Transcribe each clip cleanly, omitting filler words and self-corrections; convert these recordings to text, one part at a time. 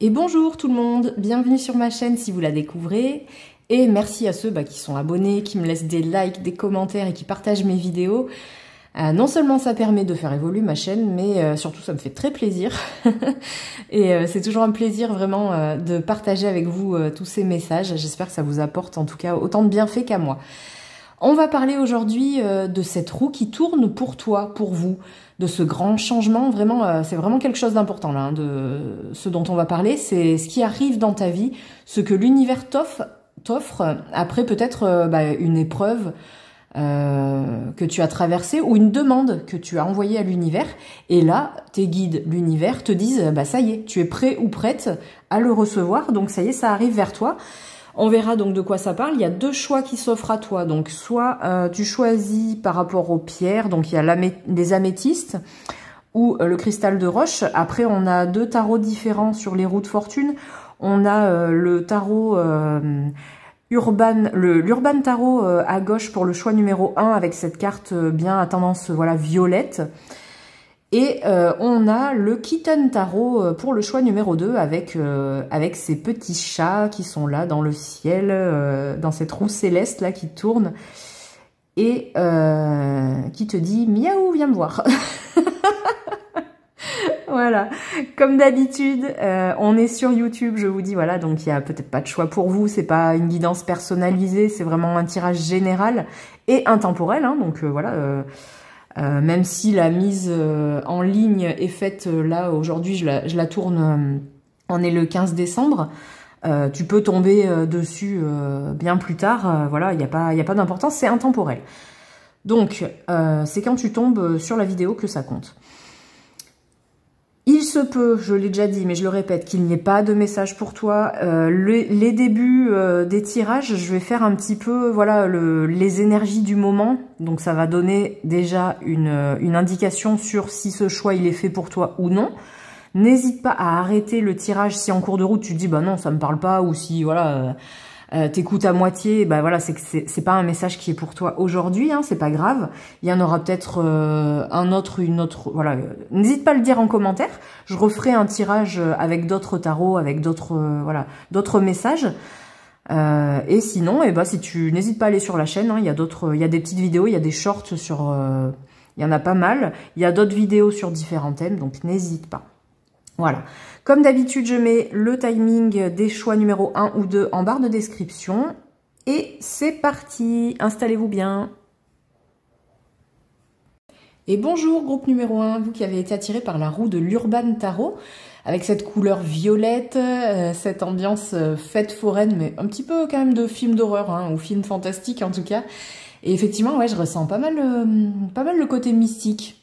Et bonjour tout le monde, bienvenue sur ma chaîne si vous la découvrez. Et merci à ceux qui sont abonnés, qui me laissent des likes, des commentaires et qui partagent mes vidéos. Non seulement ça permet de faire évoluer ma chaîne, mais surtout ça me fait très plaisir. Et c'est toujours un plaisir vraiment de partager avec vous tous ces messages. J'espère que ça vous apporte en tout cas autant de bienfaits qu'à moi. On va parler aujourd'hui de cette roue qui tourne pour toi, pour vous, de ce grand changement. Vraiment, c'est vraiment quelque chose d'important là, de ce dont on va parler. C'est ce qui arrive dans ta vie, ce que l'univers t'offre après peut-être une épreuve que tu as traversée ou une demande que tu as envoyée à l'univers. Et là, tes guides, l'univers, te disent ça y est, tu es prêt ou prête à le recevoir. Donc ça y est, ça arrive vers toi. On verra donc de quoi ça parle. Il y a deux choix qui s'offrent à toi. Donc soit tu choisis par rapport aux pierres, donc il y a les améthystes ou le cristal de roche. Après, on a deux tarots différents sur les roues de fortune. On a le tarot l'Urban Tarot à gauche pour le choix numéro 1 avec cette carte bien à tendance violette. Et on a le Kitten Tarot pour le choix numéro 2 avec ces petits chats qui sont là dans le ciel, dans cette roue céleste là qui tourne et qui te dit « Miaou, viens me voir !» Voilà, comme d'habitude, on est sur YouTube, je vous dis, voilà, donc il n'y a peut-être pas de choix pour vous, c'est pas une guidance personnalisée, c'est vraiment un tirage général et intemporel, hein, donc voilà... même si la mise en ligne est faite là aujourd'hui, je la tourne, on est le 15 décembre, tu peux tomber dessus bien plus tard, voilà, il n'y a pas d'importance, c'est intemporel. Donc, c'est quand tu tombes sur la vidéo que ça compte. Il se peut, je l'ai déjà dit, mais je le répète, qu'il n'y ait pas de message pour toi. Les débuts des tirages, je vais faire un petit peu les énergies du moment. Donc ça va donner déjà une indication sur si ce choix il est fait pour toi ou non. N'hésite pas à arrêter le tirage si en cours de route tu te dis non, ça me parle pas, ou si t'écoutes à moitié, c'est que c'est pas un message qui est pour toi aujourd'hui, hein, c'est pas grave. Il y en aura peut-être une autre, voilà. N'hésite pas à le dire en commentaire. Je referai un tirage avec d'autres tarots, avec d'autres messages. Et sinon, si tu n'hésites pas à aller sur la chaîne, hein, il y a des petites vidéos, il y a des shorts sur, il y en a pas mal. Il y a d'autres vidéos sur différents thèmes, donc n'hésite pas. Voilà. Comme d'habitude, je mets le timing des choix numéro 1 ou 2 en barre de description. Et c'est parti, installez-vous bien. Et bonjour groupe numéro 1, vous qui avez été attiré par la roue de l'Urban Tarot, avec cette couleur violette, cette ambiance fête foraine, mais un petit peu quand même de film d'horreur, hein, ou film fantastique en tout cas. Et effectivement, ouais, je ressens pas mal le côté mystique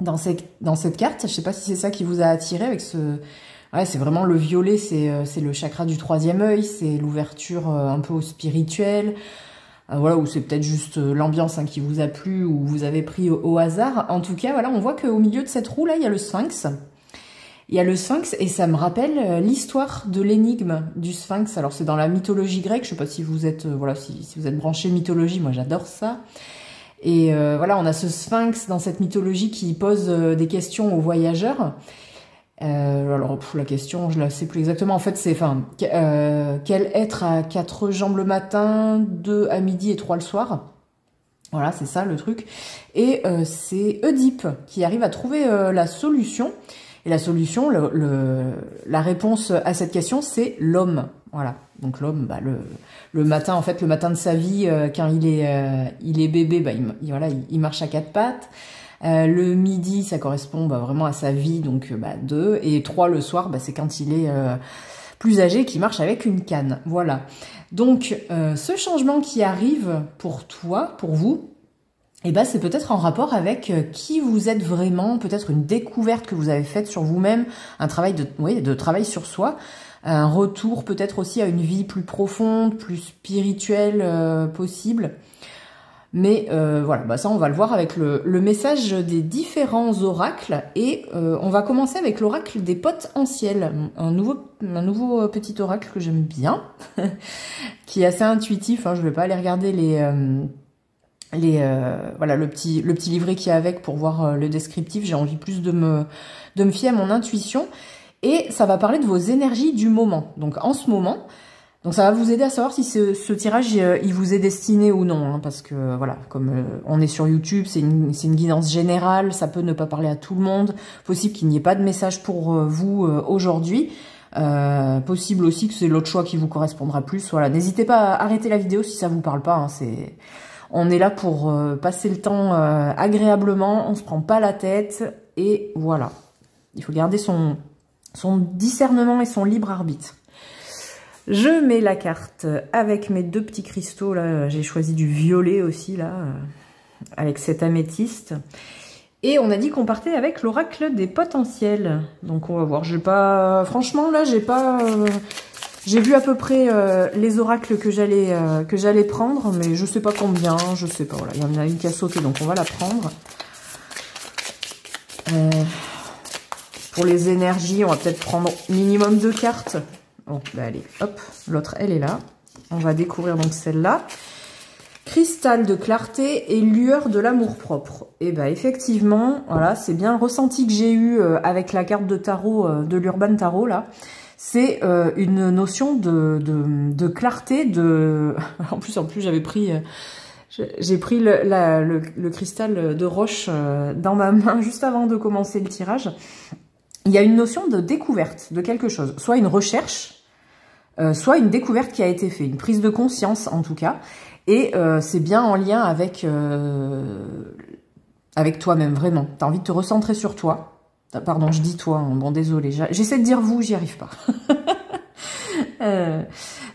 dans cette carte. Je sais pas si c'est ça qui vous a attiré avec ce... Ouais, c'est vraiment le violet, c'est le chakra du troisième œil, c'est l'ouverture un peu au spirituel, voilà, ou c'est peut-être juste l'ambiance qui vous a plu ou vous avez pris au hasard. En tout cas, voilà, on voit qu'au milieu de cette roue là, il y a le sphinx. Il y a le sphinx et ça me rappelle l'histoire de l'énigme du sphinx. Alors c'est dans la mythologie grecque, je sais pas si vous êtes si vous êtes branché mythologie, moi j'adore ça. Et voilà, on a ce sphinx dans cette mythologie qui pose des questions aux voyageurs. Alors, la question, je la sais plus exactement. En fait, c'est, quel être a 4 jambes le matin, 2 à midi et 3 le soir? Voilà, c'est ça le truc. Et c'est Oedipe qui arrive à trouver la solution. Et la solution, la réponse à cette question, c'est l'homme. Voilà. Donc l'homme, le matin, en fait, le matin de sa vie, quand il est bébé, il marche à 4 pattes. Le midi, ça correspond vraiment à sa vie, donc 2. Et 3 le soir, c'est quand il est plus âgé, qui marche avec une canne. Voilà. Donc, ce changement qui arrive pour toi, pour vous, c'est peut-être en rapport avec qui vous êtes vraiment, peut-être une découverte que vous avez faite sur vous-même, un travail de travail sur soi, un retour peut-être aussi à une vie plus profonde, plus spirituelle possible. Mais voilà, ça on va le voir avec le message des différents oracles. Et on va commencer avec l'oracle des potentiels, un nouveau petit oracle que j'aime bien, qui est assez intuitif, hein. Je vais pas aller regarder le petit livret qu'il y a avec pour voir le descriptif. J'ai envie plus de me fier à mon intuition. Et ça va parler de vos énergies du moment. Donc en ce moment, donc ça va vous aider à savoir si ce tirage il vous est destiné ou non, hein, parce que voilà, comme on est sur YouTube, c'est une guidance générale, ça peut ne pas parler à tout le monde, possible qu'il n'y ait pas de message pour vous aujourd'hui, possible aussi que c'est l'autre choix qui vous correspondra plus. Voilà, n'hésitez pas à arrêter la vidéo si ça vous parle pas, hein, on est là pour passer le temps agréablement, on se prend pas la tête, et voilà. Il faut garder son discernement et son libre arbitre. Je mets la carte avec mes 2 petits cristaux, là, j'ai choisi du violet aussi, là, avec cet améthyste. Et on a dit qu'on partait avec l'oracle des potentiels. Donc on va voir, franchement là, j'ai vu à peu près les oracles que j'allais prendre, mais je sais pas combien, je sais pas, voilà, il y en a une qui a sauté, donc on va la prendre. Pour les énergies, on va peut-être prendre minimum 2 cartes. Bon, bah allez, hop, l'autre, elle est là. On va découvrir donc celle-là. Cristal de clarté et lueur de l'amour-propre. Et bah effectivement, voilà, c'est bien le ressenti que j'ai eu avec la carte de tarot, de l'Urban Tarot, là. C'est une notion de clarté, En plus, j'avais pris... J'ai pris le cristal de roche dans ma main juste avant de commencer le tirage. Il y a une notion de découverte de quelque chose, soit une recherche, soit une découverte qui a été faite, une prise de conscience en tout cas, et c'est bien en lien avec toi-même, vraiment. Tu as envie de te recentrer sur toi. Pardon, je dis toi, hein. Bon désolé, j'essaie de dire vous, j'y arrive pas.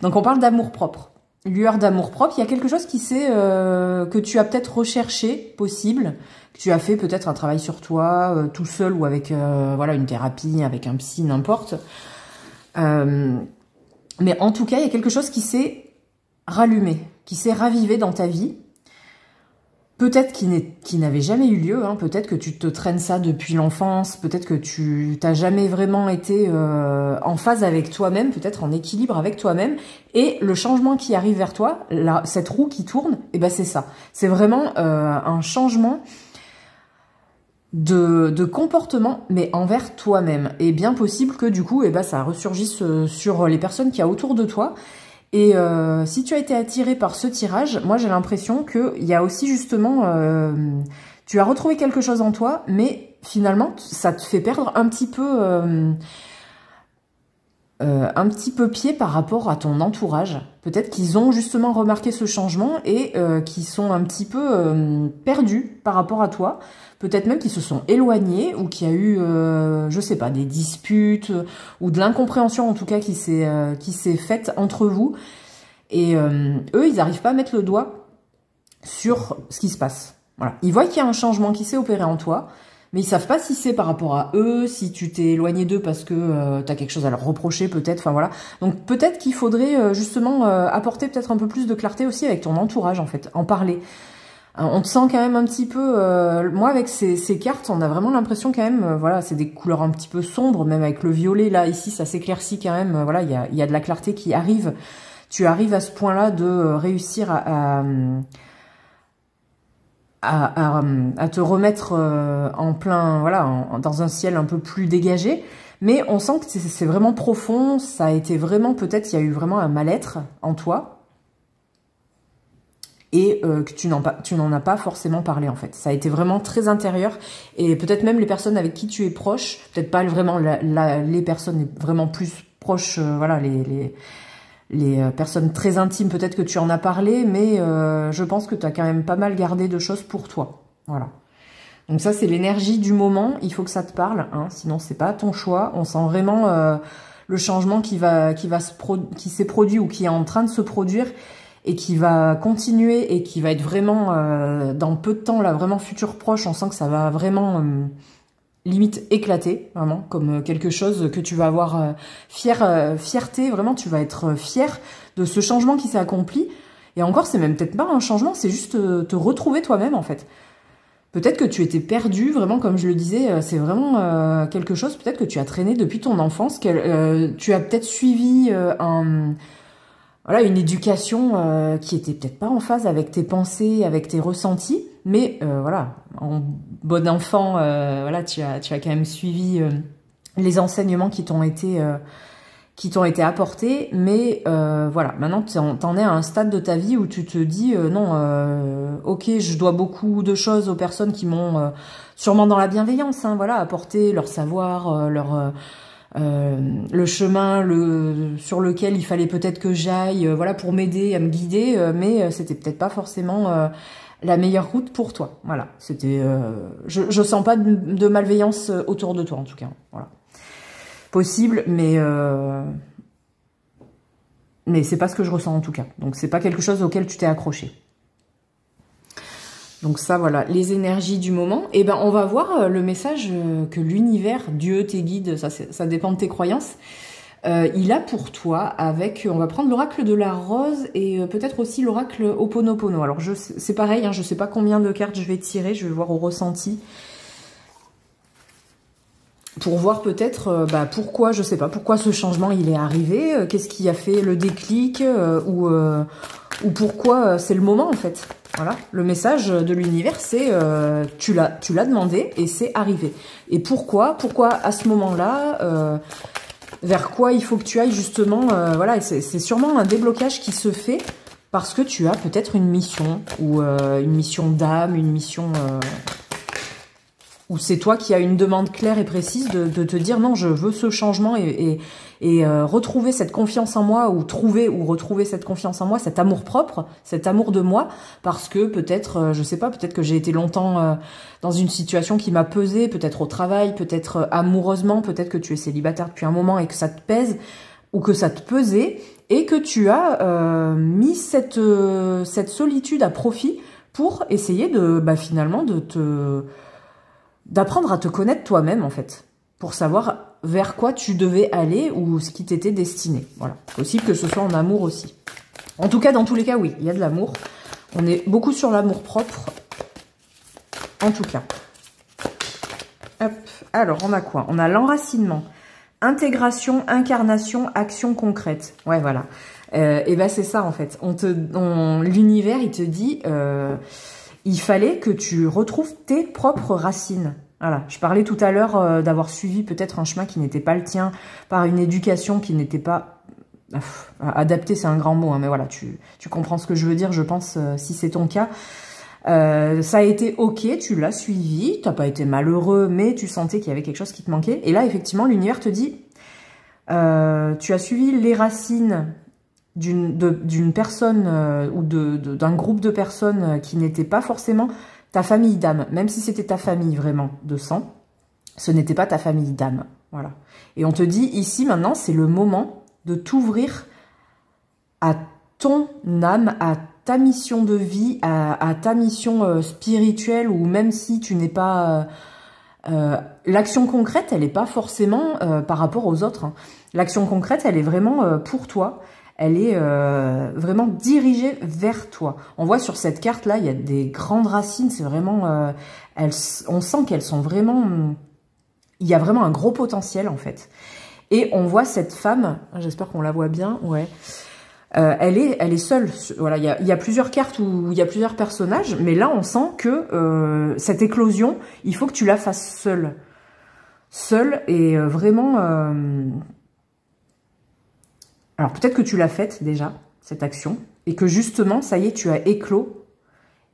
Donc on parle d'amour-propre, lueur d'amour-propre, il y a quelque chose que tu as peut-être recherché, possible, que tu as fait peut-être un travail sur toi, tout seul ou avec voilà, une thérapie, avec un psy, n'importe. Mais en tout cas, il y a quelque chose qui s'est rallumé, qui s'est ravivé dans ta vie. Peut-être qui n'avait jamais eu lieu, hein. Peut-être que tu te traînes ça depuis l'enfance, peut-être que tu n'as jamais vraiment été en phase avec toi-même, peut-être en équilibre avec toi-même, et le changement qui arrive vers toi, cette roue qui tourne, et ben c'est ça. C'est vraiment un changement de comportement, mais envers toi-même. Et bien possible que du coup, ça ressurgisse sur les personnes qu'il y a autour de toi. Et si tu as été attiré par ce tirage, moi j'ai l'impression qu'il y a aussi justement, tu as retrouvé quelque chose en toi, mais finalement ça te fait perdre un petit peu pied par rapport à ton entourage. Peut-être qu'ils ont justement remarqué ce changement et qu'ils sont un petit peu perdus par rapport à toi. Peut-être même qu'ils se sont éloignés ou qu'il y a eu, je sais pas, des disputes ou de l'incompréhension en tout cas qui s'est faite entre vous. Et eux, ils n'arrivent pas à mettre le doigt sur ce qui se passe. Voilà. Ils voient qu'il y a un changement qui s'est opéré en toi, mais ils savent pas si c'est par rapport à eux, si tu t'es éloigné d'eux parce que tu as quelque chose à leur reprocher peut-être, enfin voilà. Donc peut-être qu'il faudrait justement apporter peut-être un peu plus de clarté aussi avec ton entourage en fait, en parler. On te sent quand même un petit peu... moi, avec ces cartes, on a vraiment l'impression quand même... voilà, c'est des couleurs un petit peu sombres, même avec le violet, là, ici, ça s'éclaircit quand même. Voilà, il y a de la clarté qui arrive. Tu arrives à ce point-là de réussir à te remettre en plein... Voilà, dans un ciel un peu plus dégagé. Mais on sent que c'est vraiment profond. Ça a été vraiment... Peut-être il y a eu vraiment un mal-être en toi. Et que tu n'en as pas forcément parlé en fait. Ça a été vraiment très intérieur, et peut-être même les personnes avec qui tu es proche, peut-être pas vraiment les personnes vraiment plus proches, voilà, les personnes très intimes, peut-être que tu en as parlé, mais je pense que tu as quand même pas mal gardé de choses pour toi. Voilà. Donc ça, c'est l'énergie du moment, il faut que ça te parle, hein, sinon c'est pas ton choix. On sent vraiment le changement qui s'est produit ou qui est en train de se produire, et qui va continuer et qui va être vraiment dans peu de temps, là, vraiment futur proche. On sent que ça va vraiment limite éclater, vraiment, comme quelque chose que tu vas avoir fierté, vraiment, tu vas être fier de ce changement qui s'est accompli. Et encore, c'est même peut-être pas un changement, c'est juste te retrouver toi-même, en fait. Peut-être que tu étais perdu, vraiment, comme je le disais, c'est vraiment quelque chose, peut-être que tu as traîné depuis ton enfance, tu as peut-être suivi voilà, une éducation qui était peut-être pas en phase avec tes pensées, avec tes ressentis, mais voilà, en bon enfant, voilà, tu as quand même suivi les enseignements qui t'ont été apportés, mais voilà, maintenant t'en es à un stade de ta vie où tu te dis non, ok, je dois beaucoup de choses aux personnes qui m'ont sûrement dans la bienveillance, hein, voilà, apporté leur savoir, le chemin sur lequel il fallait peut-être que j'aille, voilà, pour m'aider, à me guider, mais c'était peut-être pas forcément la meilleure route pour toi. Voilà, c'était, je sens pas de malveillance autour de toi en tout cas. Voilà. Possible, mais c'est pas ce que je ressens en tout cas. Donc c'est pas quelque chose auquel tu t'es accroché. Donc ça, voilà, les énergies du moment. Et ben on va voir le message que l'univers, Dieu, tes guides, ça dépend de tes croyances, il a pour toi avec, on va prendre l'oracle de la rose et peut-être aussi l'oracle Ho'oponopono. Alors c'est pareil, hein, je sais pas combien de cartes je vais tirer, je vais voir au ressenti. Pour voir peut-être pourquoi, je sais pas, pourquoi ce changement il est arrivé, qu'est-ce qui a fait le déclic, ou pourquoi c'est le moment en fait. Voilà, le message de l'univers c'est tu l'as demandé et c'est arrivé. Et pourquoi à ce moment-là, vers quoi il faut que tu ailles justement, voilà, c'est sûrement un déblocage qui se fait parce que tu as peut-être une mission, ou une mission d'âme, une mission... ou c'est toi qui as une demande claire et précise de te dire non, je veux ce changement et retrouver cette confiance en moi, ou retrouver cette confiance en moi, cet amour propre, cet amour de moi, parce que peut-être, je sais pas, peut-être que j'ai été longtemps dans une situation qui m'a pesé, peut-être au travail, peut-être amoureusement, peut-être que tu es célibataire depuis un moment et que ça te pèse, ou que ça te pesait, et que tu as mis cette solitude à profit pour essayer de finalement d'apprendre à te connaître toi-même, en fait, pour savoir vers quoi tu devais aller ou ce qui t'était destiné. Voilà, possible que ce soit en amour aussi. En tout cas, dans tous les cas, oui, il y a de l'amour. On est beaucoup sur l'amour propre, en tout cas. Hop. Alors, on a quoi? On a l'enracinement, intégration, incarnation, action concrète. Ouais, voilà. Et ben c'est ça, en fait. L'univers, il te dit... il fallait que tu retrouves tes propres racines. Voilà, je parlais tout à l'heure d'avoir suivi peut-être un chemin qui n'était pas le tien, par une éducation qui n'était pas... adaptée, c'est un grand mot, hein, mais voilà, tu comprends ce que je veux dire, je pense, si c'est ton cas. Ça a été ok, tu l'as suivi, tu n'as pas été malheureux, mais tu sentais qu'il y avait quelque chose qui te manquait. Et là, effectivement, l'univers te dit, tu as suivi les racines d'une personne ou d'un groupe de personnes qui n'étaient pas forcément ta famille d'âme, même si c'était ta famille vraiment de sang, ce n'était pas ta famille d'âme, voilà. Et on te dit ici maintenant, c'est le moment de t'ouvrir à ton âme, à ta mission de vie, à ta mission spirituelle, ou même si tu n'es pas... l'action concrète, elle n'est pas forcément par rapport aux autres, hein. L'action concrète, elle est vraiment pour toi. Elle est vraiment dirigée vers toi. On voit sur cette carte-là, il y a des grandes racines. C'est vraiment... on sent qu'elles sont vraiment... il y a vraiment un gros potentiel, en fait. Et on voit cette femme, j'espère qu'on la voit bien, ouais. Elle est seule. Voilà, il y a plusieurs cartes où il y a plusieurs personnages, mais là, on sent que cette éclosion, il faut que tu la fasses seule. Seule et vraiment... alors, peut-être que tu l'as faite déjà, cette action, et que justement, ça y est, tu as éclos,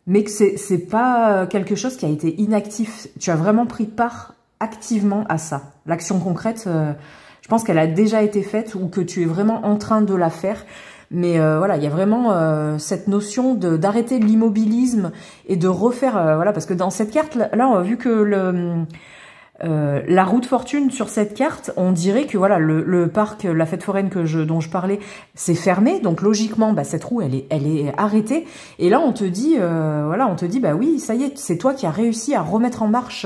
mais que c'est pas quelque chose qui a été inactif. Tu as vraiment pris part activement à ça. L'action concrète, je pense qu'elle a déjà été faite, ou que tu es vraiment en train de la faire. Mais voilà, il y a vraiment cette notion d'arrêter l'immobilisme et de refaire... voilà, parce que dans cette carte, là vu que la roue de fortune sur cette carte, on dirait que voilà le parc, la fête foraine dont je parlais, c'est fermé, donc logiquement cette roue elle est arrêtée. Et là on te dit voilà, on te dit bah oui, ça y est, c'est toi qui as réussi à remettre en marche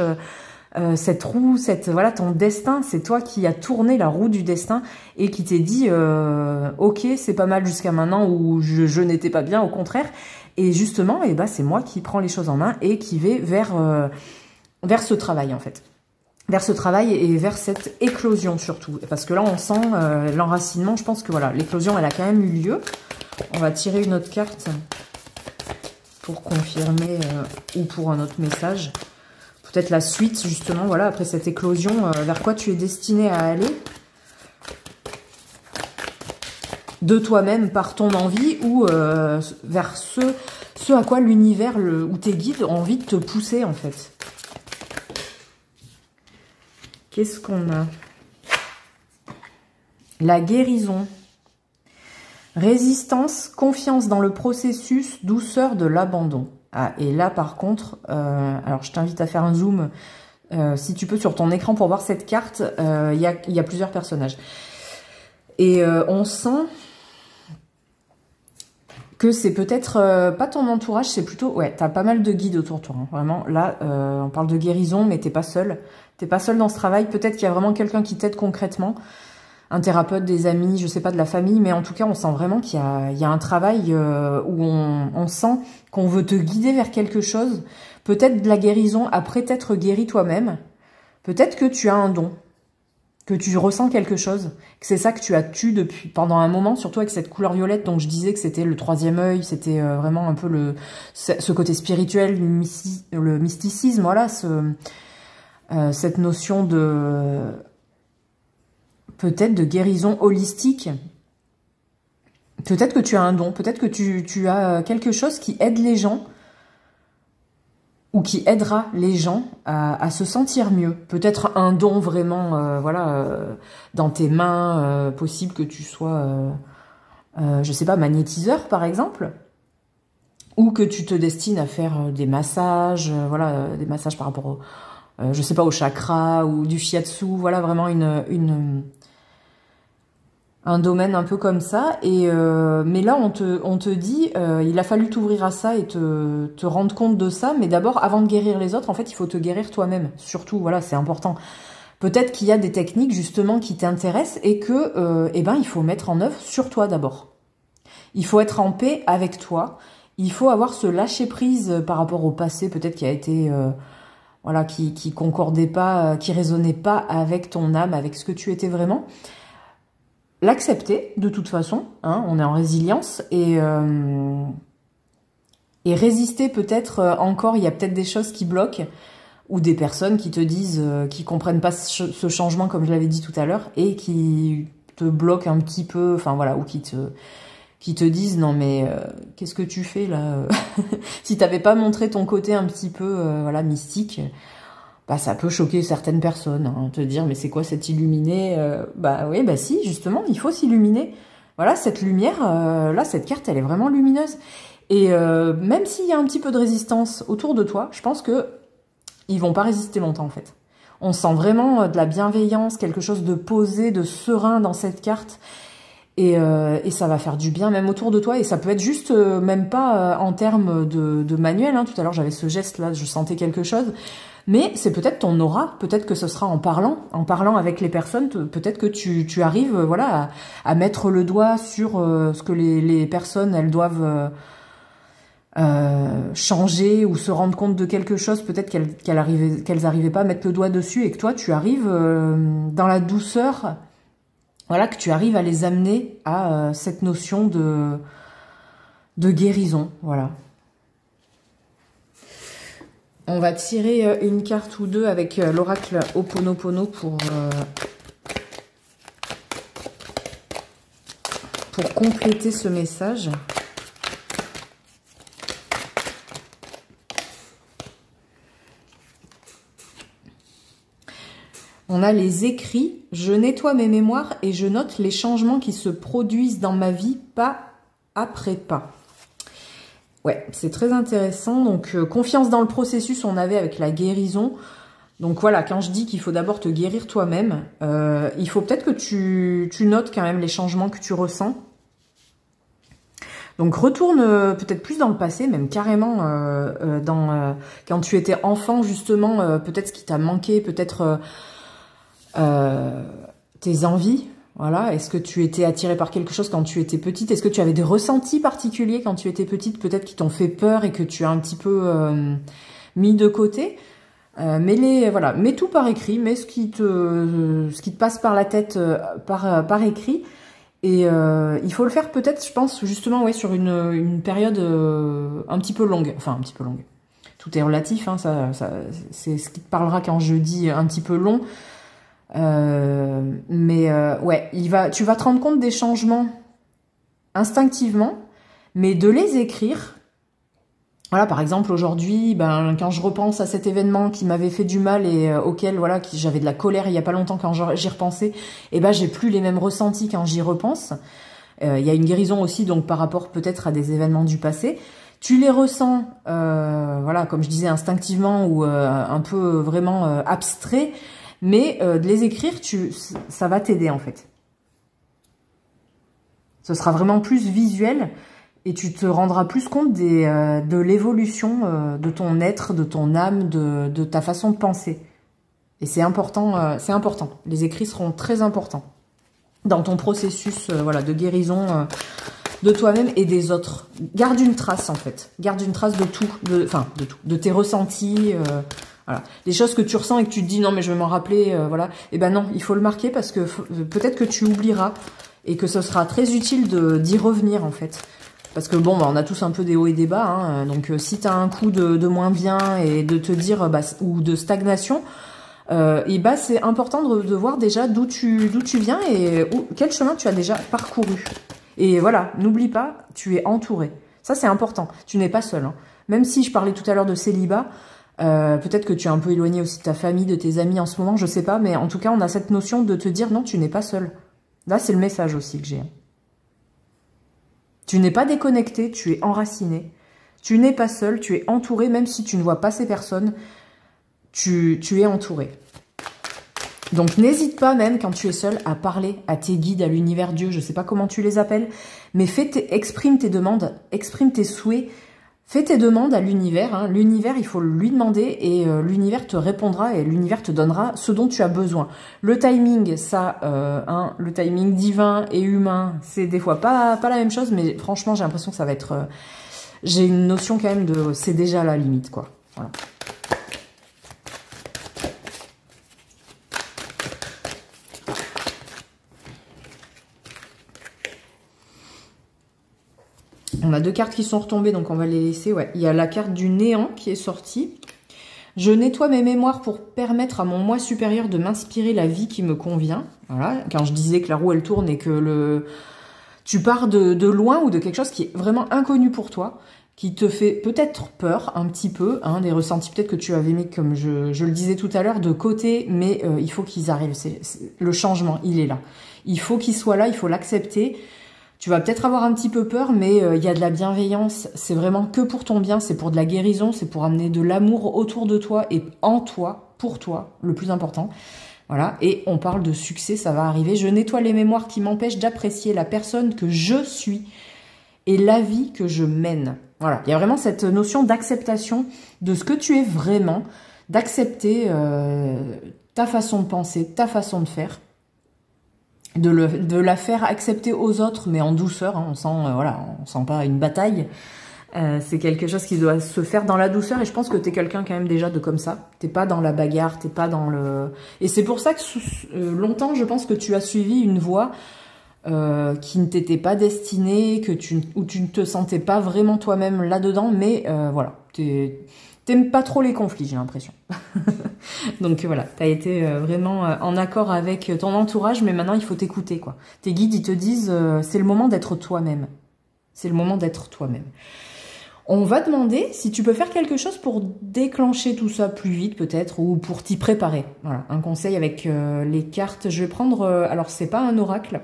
cette roue, voilà ton destin, c'est toi qui as tourné la roue du destin et qui t'es dit ok, c'est pas mal jusqu'à maintenant où je n'étais pas bien, au contraire. Et justement, c'est moi qui prends les choses en main et qui vais vers ce travail en fait. Vers ce travail et vers cette éclosion surtout. Parce que là, on sent l'enracinement. Je pense que voilà, l'éclosion, elle a quand même eu lieu. On va tirer une autre carte pour confirmer ou pour un autre message. peut-être la suite, justement, voilà, après cette éclosion, vers quoi tu es destiné à aller de toi-même par ton envie ou vers ce à quoi l'univers ou tes guides ont envie de te pousser, en fait. Qu'est-ce qu'on a? La guérison. Résistance, confiance dans le processus, douceur de l'abandon. Ah, et là, par contre, alors je t'invite à faire un zoom, si tu peux, sur ton écran pour voir cette carte. Il y a plusieurs personnages. Et on sent que c'est peut-être pas ton entourage, c'est plutôt... Ouais, t'as pas mal de guides autour de toi, hein, vraiment. Là, on parle de guérison, mais t'es pas seul. T'es pas seul dans ce travail. Peut-être qu'il y a vraiment quelqu'un qui t'aide concrètement. Un thérapeute, des amis, je sais pas, de la famille, mais en tout cas, on sent vraiment qu'il y a un travail où on sent qu'on veut te guider vers quelque chose. Peut-être de la guérison après t'être guéri toi-même. Peut-être que tu as un don, que tu ressens quelque chose, que c'est ça que tu as tué depuis pendant un moment, surtout avec cette couleur violette. Donc je disais que c'était le troisième œil, c'était vraiment un peu ce côté spirituel, le mysticisme, voilà, cette notion de... peut-être de guérison holistique. Peut-être que tu as un don, peut-être que tu as quelque chose qui aide les gens ou qui aidera les gens à se sentir mieux. Peut-être un don vraiment, voilà, dans tes mains, possible que tu sois, je sais pas, magnétiseur par exemple, ou que tu te destines à faire des massages, voilà, des massages par rapport au, je sais pas, au chakra ou du shiatsu, voilà, vraiment un domaine un peu comme ça. Et mais là, on te dit, il a fallu t'ouvrir à ça et te rendre compte de ça. Mais d'abord, avant de guérir les autres, en fait, il faut te guérir toi-même. Surtout, voilà, c'est important. Peut-être qu'il y a des techniques, justement, qui t'intéressent et que, eh ben, il faut mettre en œuvre sur toi d'abord. Il faut être en paix avec toi. Il faut avoir ce lâcher-prise par rapport au passé, peut-être qui a été... voilà, qui concordait pas, qui résonnait pas avec ton âme, avec ce que tu étais vraiment. L'accepter, de toute façon, hein, on est en résilience, et résister peut-être encore, il y a peut-être des choses qui bloquent, ou des personnes qui te disent, qui comprennent pas ce changement, comme je l'avais dit tout à l'heure, et qui te bloquent un petit peu, enfin voilà, ou qui te disent, non mais qu'est-ce que tu fais là? Si t'avais pas montré ton côté un petit peu voilà, mystique, bah ça peut choquer certaines personnes, hein, te dire mais c'est quoi cet illuminé? Bah oui, bah si, justement, il faut s'illuminer. Voilà, cette lumière, là, cette carte, elle est vraiment lumineuse. Et même s'il y a un petit peu de résistance autour de toi, je pense que ils vont pas résister longtemps en fait. On sent vraiment de la bienveillance, quelque chose de posé, de serein dans cette carte. Et ça va faire du bien même autour de toi. Et ça peut être juste, même pas en termes de manuel. Hein. Tout à l'heure, j'avais ce geste-là, je sentais quelque chose. Mais c'est peut-être ton aura. Peut-être que ce sera en parlant avec les personnes. Peut-être que tu arrives voilà, à mettre le doigt sur ce que les personnes, elles doivent changer ou se rendre compte de quelque chose. Peut-être qu'elles arrivaient pas à mettre le doigt dessus. Et que toi, tu arrives dans la douceur... Voilà, que tu arrives à les amener à cette notion de guérison, voilà. On va tirer une carte ou deux avec l'oracle Ho'oponopono pour compléter ce message. On a les écrits. Je nettoie mes mémoires et je note les changements qui se produisent dans ma vie pas après pas. Ouais, c'est très intéressant. Donc, confiance dans le processus, on avait avec la guérison. Donc voilà, quand je dis qu'il faut d'abord te guérir toi-même, il faut peut-être que tu notes quand même les changements que tu ressens. Donc retourne peut-être plus dans le passé, même carrément quand tu étais enfant justement, peut-être ce qui t'a manqué, peut-être... tes envies, voilà. Est-ce que tu étais attirée par quelque chose quand tu étais petite? Est-ce que tu avais des ressentis particuliers quand tu étais petite, peut-être qui t'ont fait peur et que tu as un petit peu mis de côté? Voilà, mets tout par écrit, mets ce qui te passe par la tête par écrit. Et il faut le faire peut-être, je pense, justement, ouais, sur une période un petit peu longue, enfin un petit peu longue. tout est relatif, hein, c'est ce qui te parlera quand je dis un petit peu long. Ouais, tu vas te rendre compte des changements instinctivement, mais de les écrire. Voilà, par exemple, aujourd'hui, ben, quand je repense à cet événement qui m'avait fait du mal et auquel, voilà, j'avais de la colère il y a pas longtemps quand j'y repensais, et ben, j'ai plus les mêmes ressentis quand j'y repense. Il y a une guérison aussi, donc, par rapport peut-être à des événements du passé. Tu les ressens, voilà, comme je disais, instinctivement ou un peu vraiment abstrait, mais de les écrire, ça va t'aider, en fait. Ce sera vraiment plus visuel. Et tu te rendras plus compte de l'évolution de ton être, de ton âme, de ta façon de penser. Et c'est important, c'est important. Les écrits seront très importants dans ton processus voilà, de guérison de toi-même et des autres. Garde une trace, en fait. Garde une trace de tout, de tes ressentis, voilà. Les choses que tu ressens et que tu te dis, non, mais je vais m'en rappeler, voilà. Eh ben non, il faut le marquer parce que peut-être que tu oublieras et que ce sera très utile d'y revenir, en fait. Parce que bon, bah, on a tous un peu des hauts et des bas, hein, donc si tu as un coup de moins bien et de te dire, bah, ou de stagnation, et bah, c'est important de voir déjà d'où tu viens et quel chemin tu as déjà parcouru. Et voilà, n'oublie pas, tu es entouré. Ça, c'est important. Tu n'es pas seul. Hein. Même si je parlais tout à l'heure de célibat, peut-être que tu es un peu éloigné aussi de ta famille, de tes amis en ce moment, je sais pas, mais en tout cas, on a cette notion de te dire, non, tu n'es pas seul. Là, c'est le message aussi que j'ai. Tu n'es pas déconnecté, tu es enraciné. Tu n'es pas seul, tu es entouré, même si tu ne vois pas ces personnes, tu es entouré. Donc n'hésite pas même quand tu es seul à parler à tes guides, à l'univers Dieu, je ne sais pas comment tu les appelles, mais exprime tes demandes, exprime tes souhaits, fais tes demandes à l'univers. Hein. L'univers, il faut lui demander et l'univers te répondra et l'univers te donnera ce dont tu as besoin. Le timing, ça, le timing divin et humain, c'est des fois pas la même chose, mais franchement, j'ai l'impression que ça va être... j'ai une notion quand même de... c'est déjà la limite, quoi. Voilà. On a 2 cartes qui sont retombées, donc on va les laisser. Ouais. Il y a la carte du néant qui est sortie. Je nettoie mes mémoires pour permettre à mon moi supérieur de m'inspirer la vie qui me convient. Voilà. Quand je disais que la roue, elle tourne et que tu pars de loin ou de quelque chose qui est vraiment inconnu pour toi, qui te fait peut-être peur un petit peu, hein, des ressentis peut-être que tu avais mis, comme je le disais tout à l'heure, de côté, mais il faut qu'ils arrivent. Le changement, il est là. Il faut qu'il soit là, il faut l'accepter. Tu vas peut-être avoir un petit peu peur, mais il y a de la bienveillance. C'est vraiment que pour ton bien, c'est pour de la guérison, c'est pour amener de l'amour autour de toi et en toi, pour toi, le plus important. Voilà, et on parle de succès, ça va arriver. Je nettoie les mémoires qui m'empêchent d'apprécier la personne que je suis et la vie que je mène. Voilà, il y a vraiment cette notion d'acceptation de ce que tu es vraiment, d'accepter ta façon de penser, ta façon de faire. De la faire accepter aux autres, mais en douceur, hein, on sent, voilà, on sent pas une bataille. C'est quelque chose qui doit se faire dans la douceur, et je pense que t'es quelqu'un quand même déjà de comme ça. T'es pas dans la bagarre, t'es pas dans le... Et c'est pour ça que longtemps, je pense que tu as suivi une voie qui ne t'était pas destinée, où tu ne te sentais pas vraiment toi-même là-dedans, mais voilà, t'aimes pas trop les conflits, j'ai l'impression. Donc voilà, tu as été vraiment en accord avec ton entourage, mais maintenant il faut t'écouter, quoi. Tes guides, ils te disent c'est le moment d'être toi-même. C'est le moment d'être toi-même. On va demander si tu peux faire quelque chose pour déclencher tout ça plus vite peut-être, ou pour t'y préparer. Voilà, un conseil avec les cartes. Je vais prendre, alors c'est pas un oracle,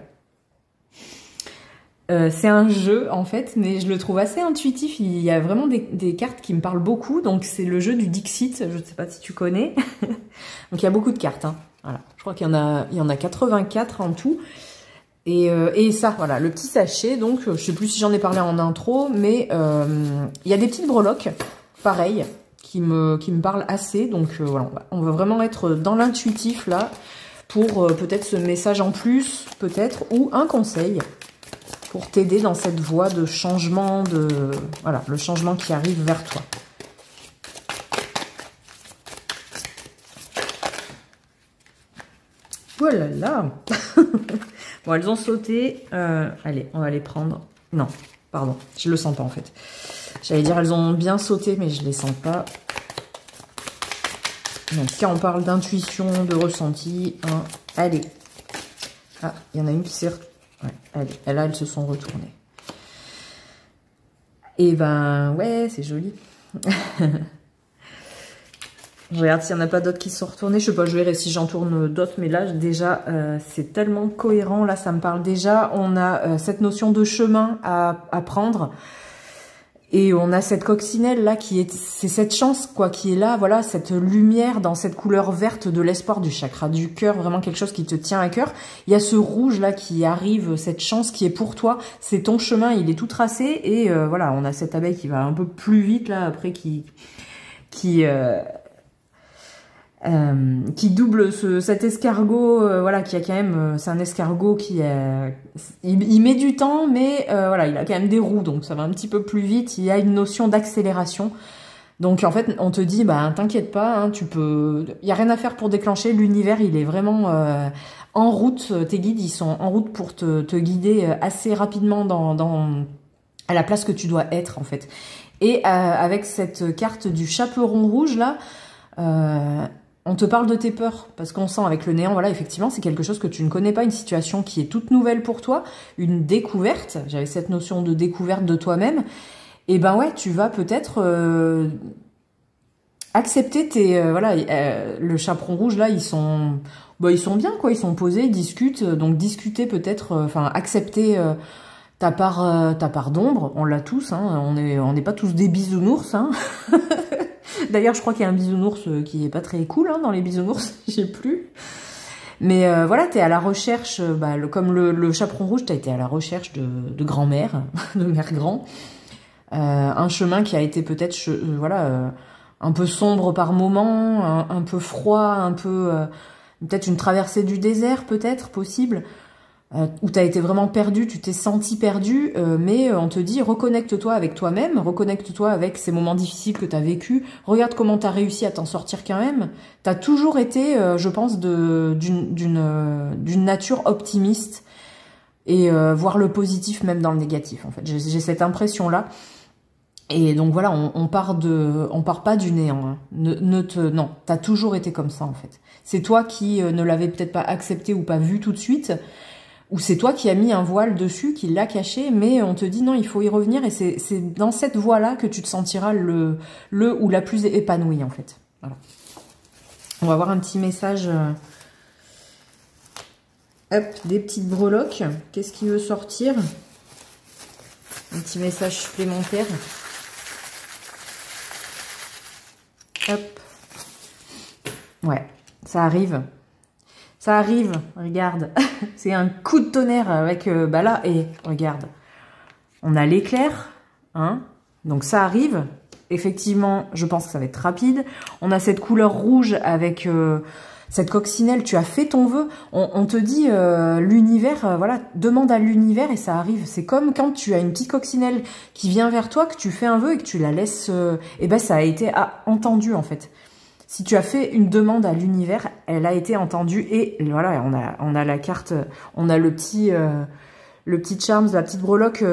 c'est un jeu en fait, mais je le trouve assez intuitif. Il y a vraiment des cartes qui me parlent beaucoup. Donc c'est le jeu du Dixit, je ne sais pas si tu connais. Donc il y a beaucoup de cartes. Hein. Voilà. Je crois qu'il y en a 84 en tout. Et ça, voilà, le petit sachet. Donc je sais plus si j'en ai parlé en intro, mais il y a des petites breloques, pareil, qui me parlent assez. Donc voilà, on va vraiment être dans l'intuitif là, pour peut-être ce message en plus, peut-être, ou un conseil pour t'aider dans cette voie de changement, voilà, le changement qui arrive vers toi. Oh là là. Bon, elles ont sauté. Allez, on va les prendre. Non, pardon, je le sens pas en fait. J'allais dire elles ont bien sauté, mais je les sens pas. Donc, quand on parle d'intuition, de ressenti, hein, allez. Ah, il y en a une qui s'est... Ouais, allez, là, elles se sont retournées. Et ben, ouais, c'est joli. Je regarde s'il n'y en a pas d'autres qui se sont retournés. Je sais pas, je verrai si j'en tourne d'autres. Mais là, déjà, c'est tellement cohérent. Là, ça me parle déjà. On a cette notion de chemin à prendre. Et on a cette coccinelle là qui est, c'est cette chance quoi, qui est là, voilà, cette lumière dans cette couleur verte de l'espoir du chakra du cœur, vraiment quelque chose qui te tient à cœur. Il y a ce rouge là qui arrive, cette chance qui est pour toi, c'est ton chemin, il est tout tracé et voilà, on a cette abeille qui va un peu plus vite là après qui double cet escargot, voilà, qui a quand même, c'est un escargot qui il met du temps, mais voilà, il a quand même des roues, donc ça va un petit peu plus vite. Il y a une notion d'accélération. Donc en fait, on te dit, bah t'inquiète pas, hein, il y a rien à faire pour déclencher. L'univers, il est vraiment en route. Tes guides, ils sont en route pour te guider assez rapidement à la place que tu dois être en fait. Et avec cette carte du chaperon rouge là. On te parle de tes peurs, parce qu'on sent avec le néant, voilà, effectivement, c'est quelque chose que tu ne connais pas, une situation qui est toute nouvelle pour toi, une découverte, j'avais cette notion de découverte de toi-même, et ben ouais, tu vas peut-être accepter voilà, le chaperon rouge, là, ils sont bien, quoi, ils sont posés, ils discutent, donc discuter peut-être, enfin, accepter ta part d'ombre, on l'a tous, hein, on n'est pas tous des bisounours, hein. D'ailleurs, je crois qu'il y a un bisounours qui est pas très cool hein, dans les bisounours, j'ai plus. Mais voilà, t'es à la recherche, comme le chaperon rouge, t'as été à la recherche de grand-mère, de mère grand. Un chemin qui a été peut-être, voilà, un peu sombre par moment, un peu froid, un peu peut-être une traversée du désert, peut-être possible. Où tu as été vraiment perdu, tu t'es senti perdu, mais on te dit reconnecte-toi avec toi-même, reconnecte-toi avec ces moments difficiles que tu as vécus, regarde comment tu as réussi à t'en sortir quand même. Tu as toujours été, je pense, d'une nature optimiste et voir le positif même dans le négatif en fait. J'ai cette impression-là. Et donc voilà, on part pas du néant. Hein. Non, t'as toujours été comme ça en fait. C'est toi qui ne l'avais peut-être pas accepté ou pas vu tout de suite. Ou c'est toi qui as mis un voile dessus, qui l'a caché, mais on te dit non, il faut y revenir, et c'est dans cette voie-là que tu te sentiras le ou la plus épanouie, en fait. Voilà. On va voir un petit message. Hop, des petites breloques. Qu'est-ce qui veut sortir? Un petit message supplémentaire. Hop. Ouais, ça arrive. Ça arrive, regarde, c'est un coup de tonnerre avec, là, et regarde, on a l'éclair, hein, donc ça arrive, effectivement, je pense que ça va être rapide, on a cette couleur rouge avec cette coccinelle, tu as fait ton vœu, on te dit, l'univers, voilà, demande à l'univers et ça arrive, c'est comme quand tu as une petite coccinelle qui vient vers toi, que tu fais un vœu et que tu la laisses, et ben ça a été entendu en fait. Si tu as fait une demande à l'univers, elle a été entendue et voilà, on a la carte, on a le petit charms, la petite breloque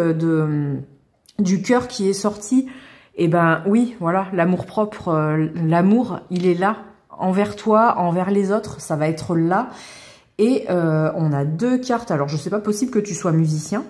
du cœur qui est sorti. Et ben oui, voilà, l'amour propre, l'amour, il est là envers toi, envers les autres, ça va être là. Et on a deux cartes. Alors je sais pas, possible que tu sois musicien.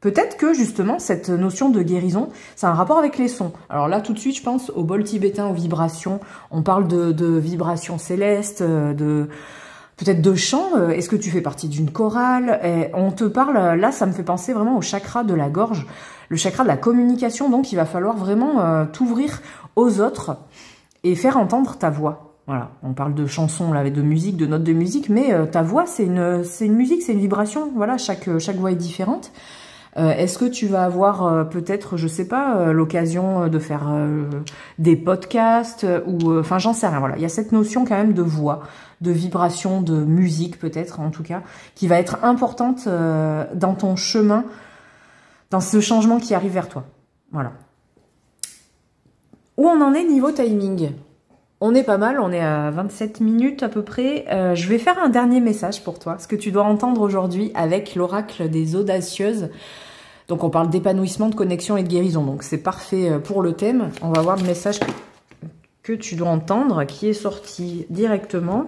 Peut-être que, justement, cette notion de guérison, c'est un rapport avec les sons. Alors là, tout de suite, je pense au bol tibétain, aux vibrations. On parle de vibrations célestes, peut-être de chant. Est-ce que tu fais partie d'une chorale? Et on te parle, là, ça me fait penser vraiment au chakra de la gorge, le chakra de la communication. Donc, il va falloir vraiment t'ouvrir aux autres et faire entendre ta voix. Voilà, on parle de chansons, là, de musique, de notes de musique, mais ta voix, c'est une musique, c'est une vibration. Voilà, chaque voix est différente. Est-ce que tu vas avoir peut-être, je sais pas, l'occasion de faire des podcasts ou, enfin, j'en sais rien. Voilà, il y a cette notion quand même de voix, de vibration, de musique peut-être en tout cas, qui va être importante dans ton chemin, dans ce changement qui arrive vers toi. Voilà. Où on en est niveau timing? On est pas mal, on est à 27 minutes à peu près. Je vais faire un dernier message pour toi, ce que tu dois entendre aujourd'hui avec l'oracle des audacieuses. Donc on parle d'épanouissement, de connexion et de guérison, donc c'est parfait pour le thème. On va voir le message que tu dois entendre, qui est sorti directement.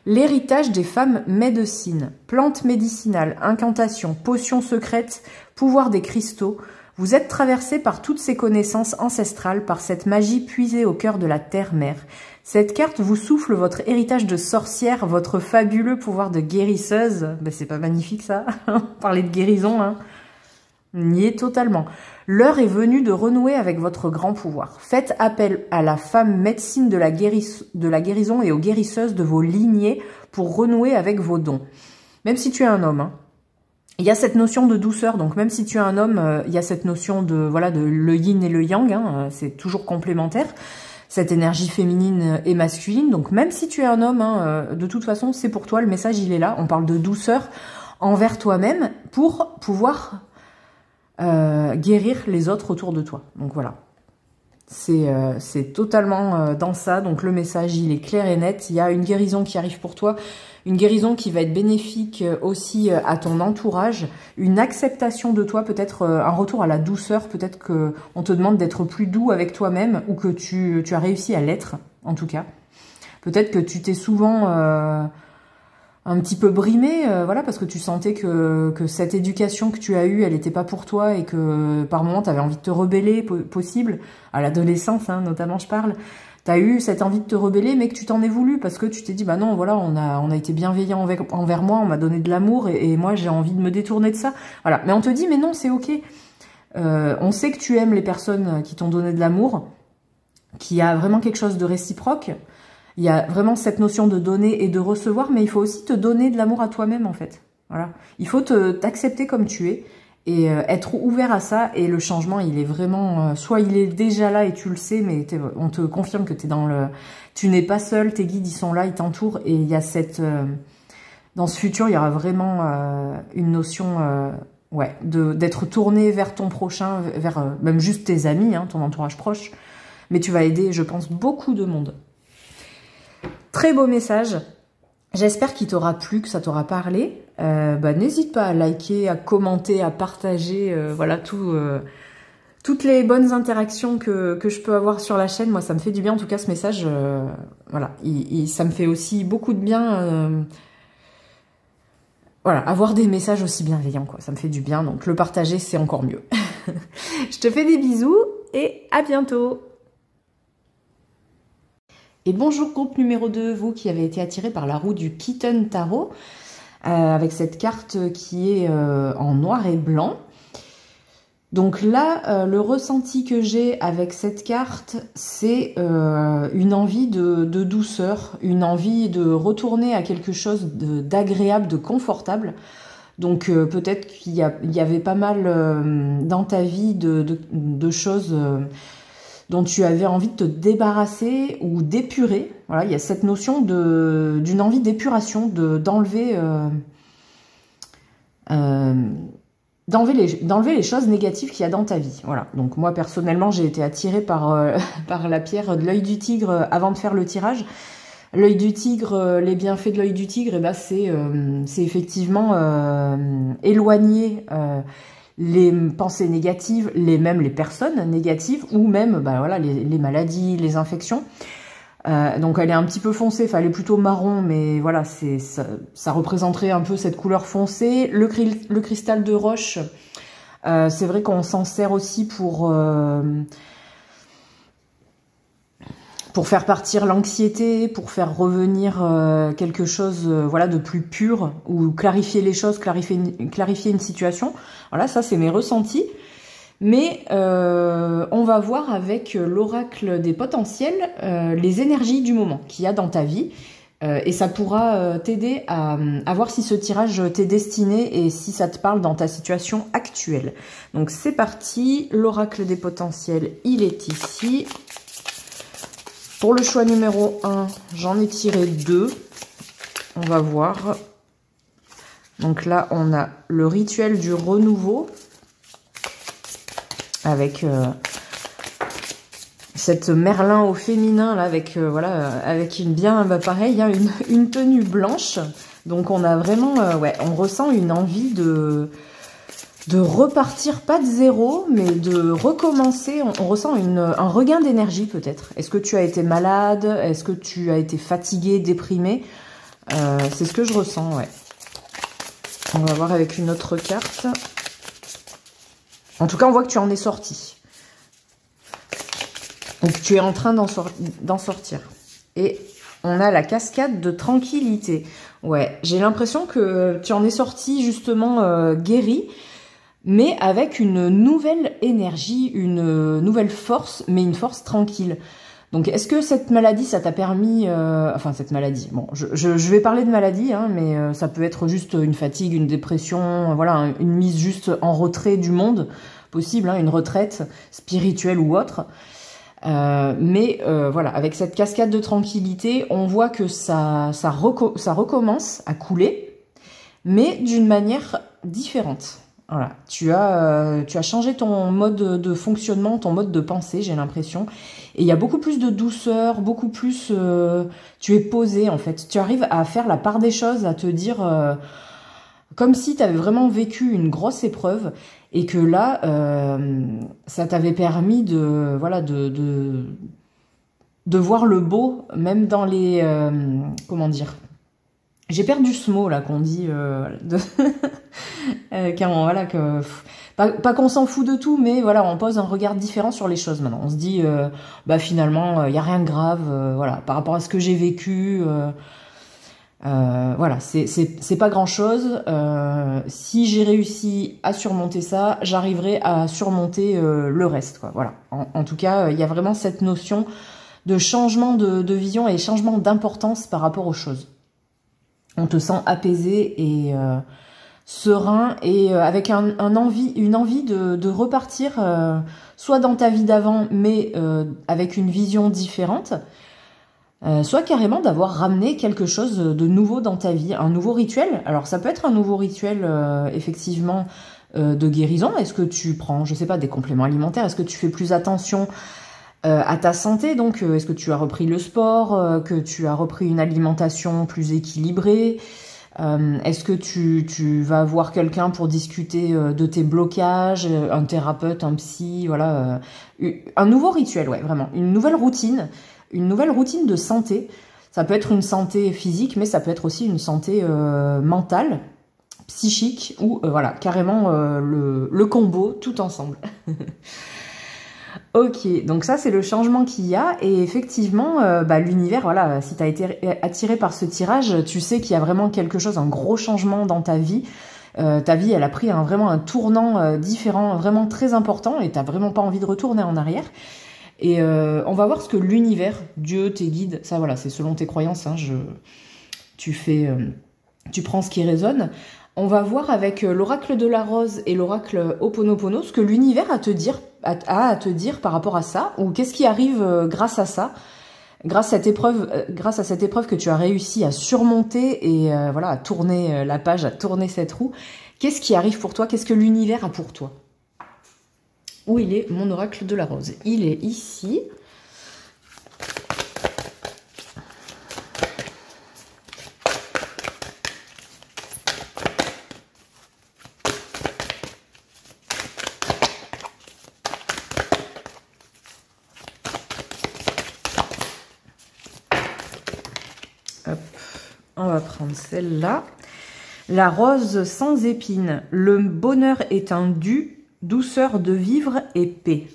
L'héritage des femmes médecines, plantes médicinales, incantations, potions secrètes, pouvoir des cristaux. Vous êtes traversé par toutes ces connaissances ancestrales, par cette magie puisée au cœur de la terre-mère. Cette carte vous souffle votre héritage de sorcière, votre fabuleux pouvoir de guérisseuse. Ben, c'est pas magnifique ça, parler de guérison, hein. On y est totalement. L'heure est venue de renouer avec votre grand pouvoir. Faites appel à la femme médecine de la guérison et aux guérisseuses de vos lignées pour renouer avec vos dons. Même si tu es un homme, hein. Il y a cette notion de douceur, donc même si tu es un homme, il y a cette notion de voilà de le yin et le yang, hein, c'est toujours complémentaire. Cette énergie féminine et masculine, donc même si tu es un homme, hein, de toute façon c'est pour toi, le message il est là. On parle de douceur envers toi-même pour pouvoir guérir les autres autour de toi. Donc voilà, c'est totalement dans ça. Donc le message il est clair et net. Il y a une guérison qui arrive pour toi, une guérison qui va être bénéfique aussi à ton entourage, une acceptation de toi, peut-être un retour à la douceur, peut-être qu'on te demande d'être plus doux avec toi-même ou que tu as réussi à l'être en tout cas. Peut-être que tu t'es souvent un petit peu brimé, voilà, parce que tu sentais que cette éducation que tu as eue, elle n'était pas pour toi et que par moments tu avais envie de te rebeller, possible, à l'adolescence hein, notamment je parle. Tu as eu cette envie de te rebeller, mais que tu t'en es voulu parce que tu t'es dit, bah non, voilà, on a été bienveillant envers moi, on m'a donné de l'amour et moi j'ai envie de me détourner de ça. Voilà, mais on te dit, mais non, c'est ok. On sait que tu aimes les personnes qui t'ont donné de l'amour, qu'il y a vraiment quelque chose de réciproque. Il y a vraiment cette notion de donner et de recevoir, mais il faut aussi te donner de l'amour à toi-même, en fait. Voilà. Il faut t'accepter comme tu es et être ouvert à ça. Et le changement, il est vraiment... soit il est déjà là et tu le sais, mais on te confirme que t'es dans le... Tu n'es pas seul, tes guides, ils sont là, ils t'entourent. Et il y a cette... dans ce futur, il y aura vraiment une notion... ouais, d'être tourné vers ton prochain, vers même juste tes amis, hein, ton entourage proche. Mais tu vas aider, je pense, beaucoup de monde. Très beau message, j'espère qu'il t'aura plu, que ça t'aura parlé. N'hésite pas à liker, à commenter, à partager, voilà, toutes les bonnes interactions que je peux avoir sur la chaîne. Moi, ça me fait du bien, en tout cas, ce message, voilà, ça me fait aussi beaucoup de bien, voilà, avoir des messages aussi bienveillants, quoi, ça me fait du bien, donc le partager, c'est encore mieux. Je te fais des bisous et à bientôt. Et bonjour groupe numéro 2, vous qui avez été attiré par la roue du Kitten Tarot, avec cette carte qui est en noir et blanc. Donc là, le ressenti que j'ai avec cette carte, c'est une envie de douceur, une envie de retourner à quelque chose d'agréable, de confortable. Donc peut-être qu'il y avait pas mal dans ta vie de choses... dont tu avais envie de te débarrasser ou d'épurer. Voilà, il y a cette notion d'une envie d'épuration, d'enlever les choses négatives qu'il y a dans ta vie. Voilà. Donc moi personnellement, j'ai été attirée par la pierre de l'œil du tigre avant de faire le tirage. L'œil du tigre, les bienfaits de l'œil du tigre, eh ben c'est effectivement éloigner les pensées négatives, même les personnes négatives, ou même voilà, les maladies, les infections. Donc elle est un petit peu foncée, enfin elle est plutôt marron, mais voilà, ça représenterait un peu cette couleur foncée. Le cristal de roche, c'est vrai qu'on s'en sert aussi pour faire partir l'anxiété, pour faire revenir quelque chose voilà, de plus pur, ou clarifier les choses, clarifier une situation. Voilà, ça c'est mes ressentis. Mais on va voir avec l'oracle des potentiels les énergies du moment qu'il y a dans ta vie. Et ça pourra t'aider à voir si ce tirage t'est destiné et si ça te parle dans ta situation actuelle. Donc c'est parti, l'oracle des potentiels, il est ici. Pour le choix numéro 1, j'en ai tiré 2. On va voir. Donc là, on a le rituel du renouveau. Avec cette Merlin au féminin, là, avec, voilà, avec pareil, hein, une tenue blanche. Donc on a vraiment, ouais, on ressent une envie de repartir, pas de zéro, mais de recommencer. On ressent un regain d'énergie peut-être. Est-ce que tu as été malade? Est-ce que tu as été fatigué, déprimé? C'est ce que je ressens, ouais. On va voir avec une autre carte. En tout cas, on voit que tu en es sorti. Donc, tu es en train d'en sortir. Et on a la cascade de tranquillité. Ouais, j'ai l'impression que tu en es sorti justement guéri, mais avec une nouvelle énergie, une nouvelle force, mais une force tranquille. Donc, est-ce que cette maladie, ça t'a permis... enfin, cette maladie, bon, je vais parler de maladie, hein, mais ça peut être juste une fatigue, une dépression, voilà, une mise juste en retrait du monde, possible, hein, une retraite spirituelle ou autre. Mais voilà, avec cette cascade de tranquillité, on voit que ça recommence à couler, mais d'une manière différente. Voilà, tu as changé ton mode de fonctionnement, ton mode de pensée, j'ai l'impression. Et il y a beaucoup plus de douceur, beaucoup plus... tu es posé, en fait. Tu arrives à faire la part des choses, à te dire... comme si tu avais vraiment vécu une grosse épreuve et que là, ça t'avait permis de... Voilà, de voir le beau, même dans les... comment dire? J'ai perdu ce mot là qu'on dit voilà que pas qu'on s'en fout de tout, mais voilà, on pose un regard différent sur les choses maintenant. On se dit bah finalement il y a rien de grave, voilà, par rapport à ce que j'ai vécu, voilà, c'est pas grand chose. Si j'ai réussi à surmonter ça, j'arriverai à surmonter le reste, quoi. Voilà. En tout cas, il y a vraiment cette notion de changement de vision et changement d'importance par rapport aux choses. On te sent apaisé et serein et avec une envie de repartir soit dans ta vie d'avant, mais avec une vision différente, soit carrément d'avoir ramené quelque chose de nouveau dans ta vie, un nouveau rituel. Alors ça peut être un nouveau rituel effectivement de guérison. Est-ce que tu prends, je sais pas, des compléments alimentaires? Est-ce que tu fais plus attention à ta santé? Donc, est-ce que tu as repris le sport, que tu as repris une alimentation plus équilibrée? Est-ce que tu vas voir quelqu'un pour discuter de tes blocages, un thérapeute, un psy, voilà, un nouveau rituel, ouais, vraiment, une nouvelle routine de santé. Ça peut être une santé physique, mais ça peut être aussi une santé mentale, psychique, ou voilà, carrément le combo tout ensemble. Ok, donc ça c'est le changement qu'il y a, et effectivement l'univers, voilà, si tu as été attiré par ce tirage, tu sais qu'il y a vraiment quelque chose, un gros changement dans ta vie. Ta vie elle a pris vraiment un tournant différent, vraiment très important, et tu n'as vraiment pas envie de retourner en arrière. Et on va voir ce que l'univers, Dieu, tes guides, ça voilà, c'est selon tes croyances, hein, tu prends ce qui résonne. On va voir avec l'oracle de la rose et l'oracle Ho'oponopono ce que l'univers a à te dire par rapport à ça, ou qu'est-ce qui arrive grâce à ça, grâce à cette épreuve que tu as réussi à surmonter et voilà, à tourner la page, à tourner cette roue. Qu'est-ce qui arrive pour toi? Qu'est-ce que l'univers a pour toi? Où il est mon oracle de la rose? Il est ici. Hop, on va prendre celle-là. La rose sans épines. Le bonheur est un dû, douceur de vivre et paix.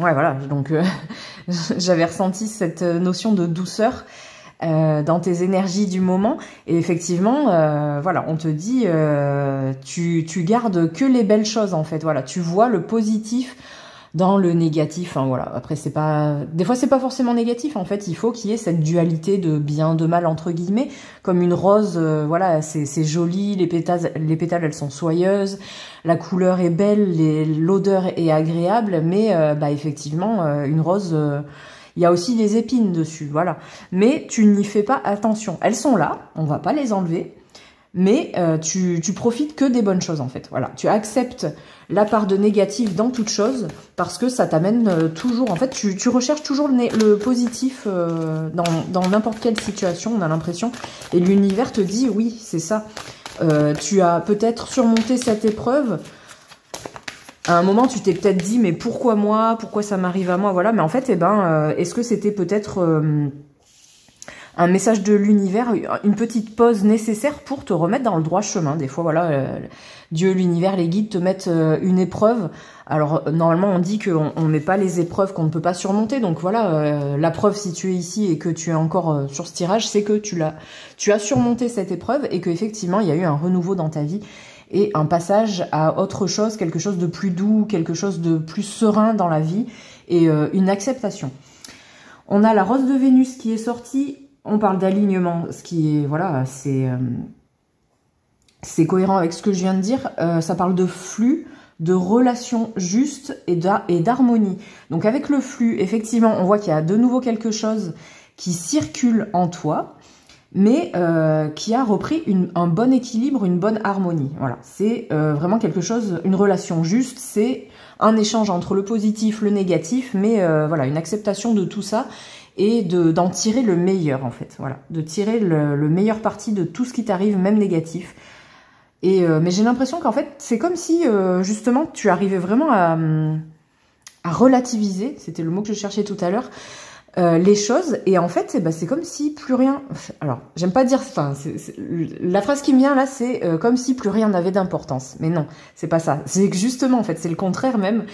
Ouais, voilà, donc j'avais ressenti cette notion de douceur dans tes énergies du moment. Et effectivement, voilà, on te dit, tu gardes que les belles choses, en fait. Voilà, tu vois le positif dans le négatif, hein, voilà. Après, c'est pas... Des fois, c'est pas forcément négatif, en fait. Il faut qu'il y ait cette dualité de bien, de mal, entre guillemets. Comme une rose, voilà, c'est joli, les pétales, elles sont soyeuses, la couleur est belle, l'odeur est agréable, mais effectivement, une rose... il y a aussi des épines dessus, voilà. Mais tu n'y fais pas attention. Elles sont là, on va pas les enlever, mais tu profites que des bonnes choses, en fait. Voilà, tu acceptes la part de négatif dans toute chose, parce que ça t'amène toujours... En fait, tu recherches toujours le positif dans n'importe quelle situation, on a l'impression. Et l'univers te dit, oui, c'est ça. Tu as peut-être surmonté cette épreuve À un moment, tu t'es peut-être dit, mais pourquoi moi? Pourquoi ça m'arrive à moi? Voilà, mais en fait, eh ben, est-ce que c'était peut-être un message de l'univers, une petite pause nécessaire pour te remettre dans le droit chemin? Des fois, voilà, Dieu, l'univers, les guides te mettent une épreuve. Alors, normalement, on dit qu'on ne met pas les épreuves qu'on ne peut pas surmonter. Donc voilà, la preuve, si tu es ici et que tu es encore sur ce tirage, c'est que tu as surmonté cette épreuve et qu'effectivement, il y a eu un renouveau dans ta vie. Et un passage à autre chose, quelque chose de plus doux, quelque chose de plus serein dans la vie, et une acceptation. On a la rose de Vénus qui est sortie, on parle d'alignement, ce qui est, voilà, c'est cohérent avec ce que je viens de dire, ça parle de flux, de relations justes et d'harmonie. Donc avec le flux, effectivement, on voit qu'il y a de nouveau quelque chose qui circule en toi, mais qui a repris un bon équilibre, une bonne harmonie. Voilà, c'est vraiment quelque chose, une relation juste, c'est un échange entre le positif, le négatif, mais voilà, une acceptation de tout ça et d'en tirer le meilleur, en fait. Voilà, de tirer le meilleur parti de tout ce qui t'arrive, même négatif. Et mais j'ai l'impression qu'en fait, c'est comme si, justement, tu arrivais vraiment à relativiser, c'était le mot que je cherchais tout à l'heure, les choses, et en fait c'est comme si plus rien, alors j'aime pas dire, enfin la phrase qui me vient là, c'est comme si plus rien n'avait d'importance, mais non, c'est pas ça, c'est que justement en fait c'est le contraire même,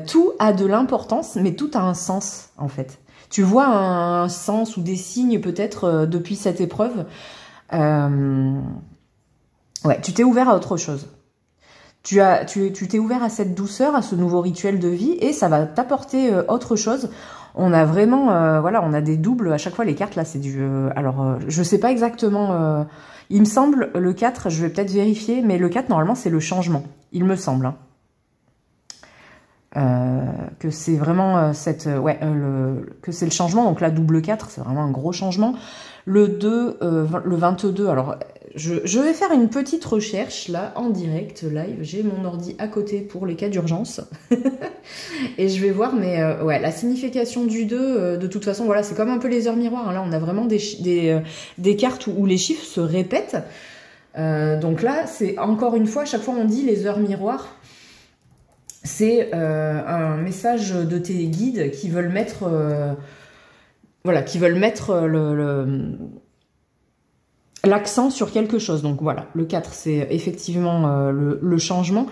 tout a de l'importance, mais tout a un sens en fait. Tu vois un sens ou des signes peut-être depuis cette épreuve, ouais, tu t'es ouvert à autre chose. Tu t'es ouvert à cette douceur, à ce nouveau rituel de vie, et ça va t'apporter autre chose. On a vraiment, voilà, on a des doubles à chaque fois. Les cartes, là, c'est du... alors, je sais pas exactement... il me semble, le 4, je vais peut-être vérifier, mais le 4, normalement, c'est le changement. Il me semble. Que c'est vraiment que c'est le changement. Donc la double 4, c'est vraiment un gros changement. Le 2, le 22, alors... Je vais faire une petite recherche, là, en direct, live. J'ai mon ordi à côté pour les cas d'urgence. Et je vais voir, mais ouais, la signification du 2, de toute façon, voilà, c'est comme un peu les heures miroirs. Hein. Là, on a vraiment des cartes où les chiffres se répètent. Donc là, c'est encore une fois, à chaque fois on dit les heures miroirs. C'est un message de tes guides qui veulent mettre... voilà, qui veulent mettre l'accent sur quelque chose. Donc voilà, le 4, c'est effectivement le changement.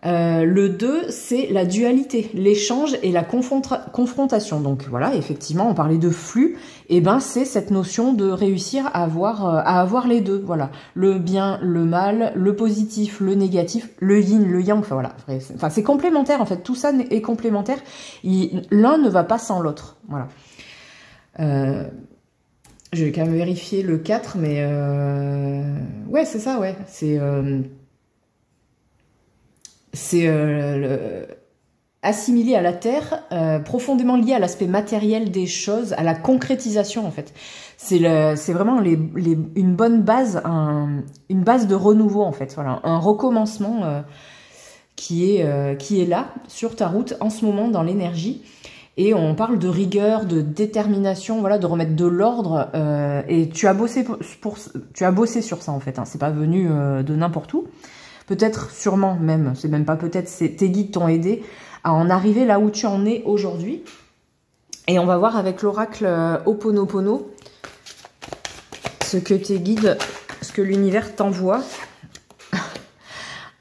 Le 2, c'est la dualité, l'échange et la confrontation. Donc voilà, effectivement, on parlait de flux, et ben c'est cette notion de réussir à avoir les deux. Voilà, le bien, le mal, le positif, le négatif, le yin, le yang. Enfin voilà, enfin c'est complémentaire en fait. Tout ça est complémentaire. L'un ne va pas sans l'autre. Voilà. Je vais quand même vérifier le 4, mais ouais, c'est ça, ouais. C'est assimilé à la Terre, profondément lié à l'aspect matériel des choses, à la concrétisation, en fait. C'est vraiment une bonne base, une base de renouveau, en fait. Voilà, un recommencement qui est là, sur ta route, en ce moment, dans l'énergie. Et on parle de rigueur, de détermination, voilà, de remettre de l'ordre. Et tu as bossé tu as bossé sur ça en fait. Hein, c'est pas venu de n'importe où. Peut-être, sûrement même, c'est même pas peut-être, c'est tes guides t'ont aidé à en arriver là où tu en es aujourd'hui. Et on va voir avec l'oracle Ho'oponopono ce que tes guides, ce que l'univers t'envoie.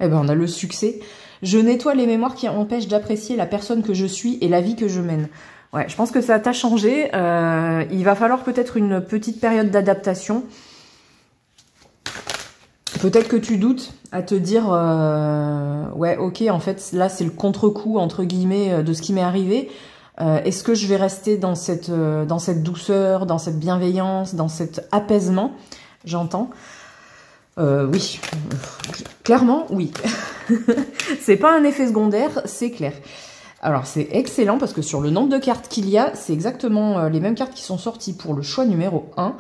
Eh ben, on a le succès. Je nettoie les mémoires qui empêchent d'apprécier la personne que je suis et la vie que je mène. Ouais, je pense que ça t'a changé. Il va falloir peut-être une petite période d'adaptation. Peut-être que tu doutes à te dire ouais, ok, en fait, là, c'est le contre-coup, entre guillemets, de ce qui m'est arrivé. Est-ce que je vais rester dans cette douceur, dans cette bienveillance, dans cet apaisement? J'entends. Oui, clairement, oui. C'est pas un effet secondaire, c'est clair. Alors, c'est excellent parce que sur le nombre de cartes qu'il y a, c'est exactement les mêmes cartes qui sont sorties pour le choix numéro 1.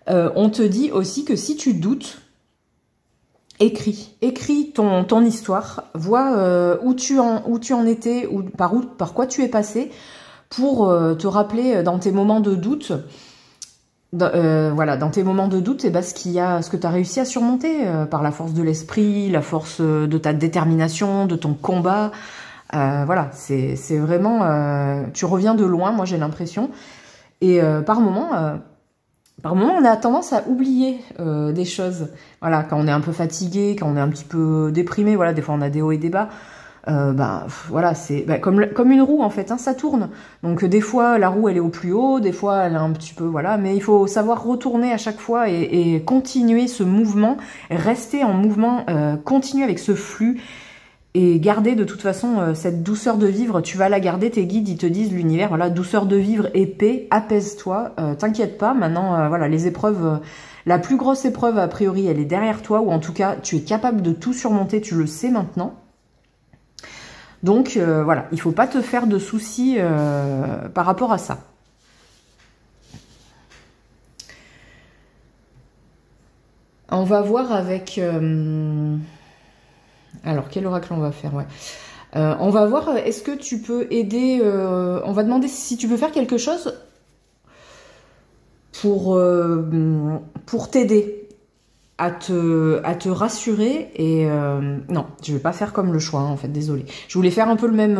On te dit aussi que si tu doutes, écris ton histoire, vois où tu en étais, par quoi tu es passé, pour te rappeler dans tes moments de doute voilà, dans tes moments de doute, et ben, ce que tu as réussi à surmonter par la force de l'esprit, la force de ta détermination, de ton combat. Voilà, c'est vraiment... tu reviens de loin, moi j'ai l'impression. Et par moment, on a tendance à oublier des choses. Voilà, quand on est un peu fatigué, quand on est un petit peu déprimé, voilà, des fois on a des hauts et des bas. Voilà, c'est comme une roue en fait, hein, ça tourne. Donc des fois la roue elle est au plus haut, des fois elle est un petit peu, voilà, mais il faut savoir retourner à chaque fois et continuer ce mouvement, rester en mouvement, continuer avec ce flux et garder de toute façon cette douceur de vivre. Tu vas la garder, tes guides ils te disent, l'univers, voilà, douceur de vivre et paix, apaise-toi, t'inquiète pas. Maintenant voilà, les épreuves, la plus grosse épreuve a priori elle est derrière toi, ou en tout cas tu es capable de tout surmonter, tu le sais maintenant. Donc voilà, il faut pas te faire de soucis par rapport à ça. On va voir avec... Alors, quel oracle on va faire, ouais. On va voir, est-ce que tu peux aider... on va demander si tu peux faire quelque chose pour t'aider à te rassurer. Et non, je vais pas faire comme le choix, hein, en fait, désolée. Je voulais faire un peu le même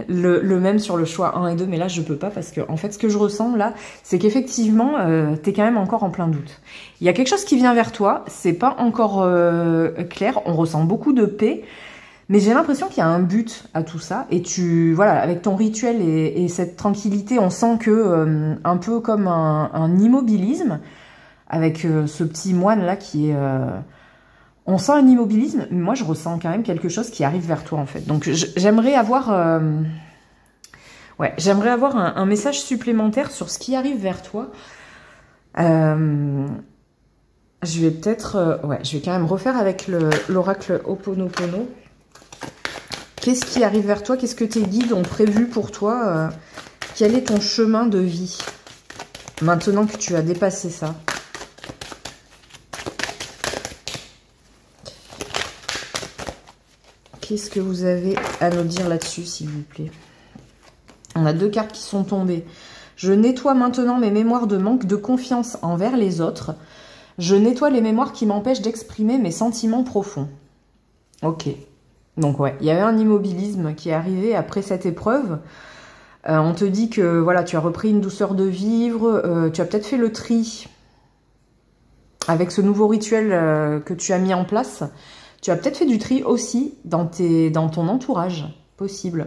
le même sur le choix 1 et 2, mais là je peux pas, parce que en fait ce que je ressens là, c'est qu'effectivement t'es quand même encore en plein doute. Il y a quelque chose qui vient vers toi, c'est pas encore clair, on ressent beaucoup de paix, mais j'ai l'impression qu'il y a un but à tout ça, et voilà, avec ton rituel et cette tranquillité, on sent que un peu comme un immobilisme, avec ce petit moine là qui est... on sent un immobilisme, mais moi je ressens quand même quelque chose qui arrive vers toi en fait. Donc j'aimerais avoir... ouais, j'aimerais avoir un message supplémentaire sur ce qui arrive vers toi. Je vais peut-être... ouais, je vais quand même refaire avec l'oracle Ho'oponopono. Qu'est-ce qui arrive vers toi? Qu'est-ce que tes guides ont prévu pour toi? Quel est ton chemin de vie maintenant que tu as dépassé ça? Qu'est-ce que vous avez à nous dire là-dessus, s'il vous plaît? On a deux cartes qui sont tombées. Je nettoie maintenant mes mémoires de manque de confiance envers les autres. Je nettoie les mémoires qui m'empêchent d'exprimer mes sentiments profonds. Ok. Donc ouais, il y avait un immobilisme qui est arrivé après cette épreuve. On te dit que voilà, tu as repris une douceur de vivre. Tu as peut-être fait le tri avec ce nouveau rituel que tu as mis en place. Tu as peut-être fait du tri aussi dans ton entourage, possible.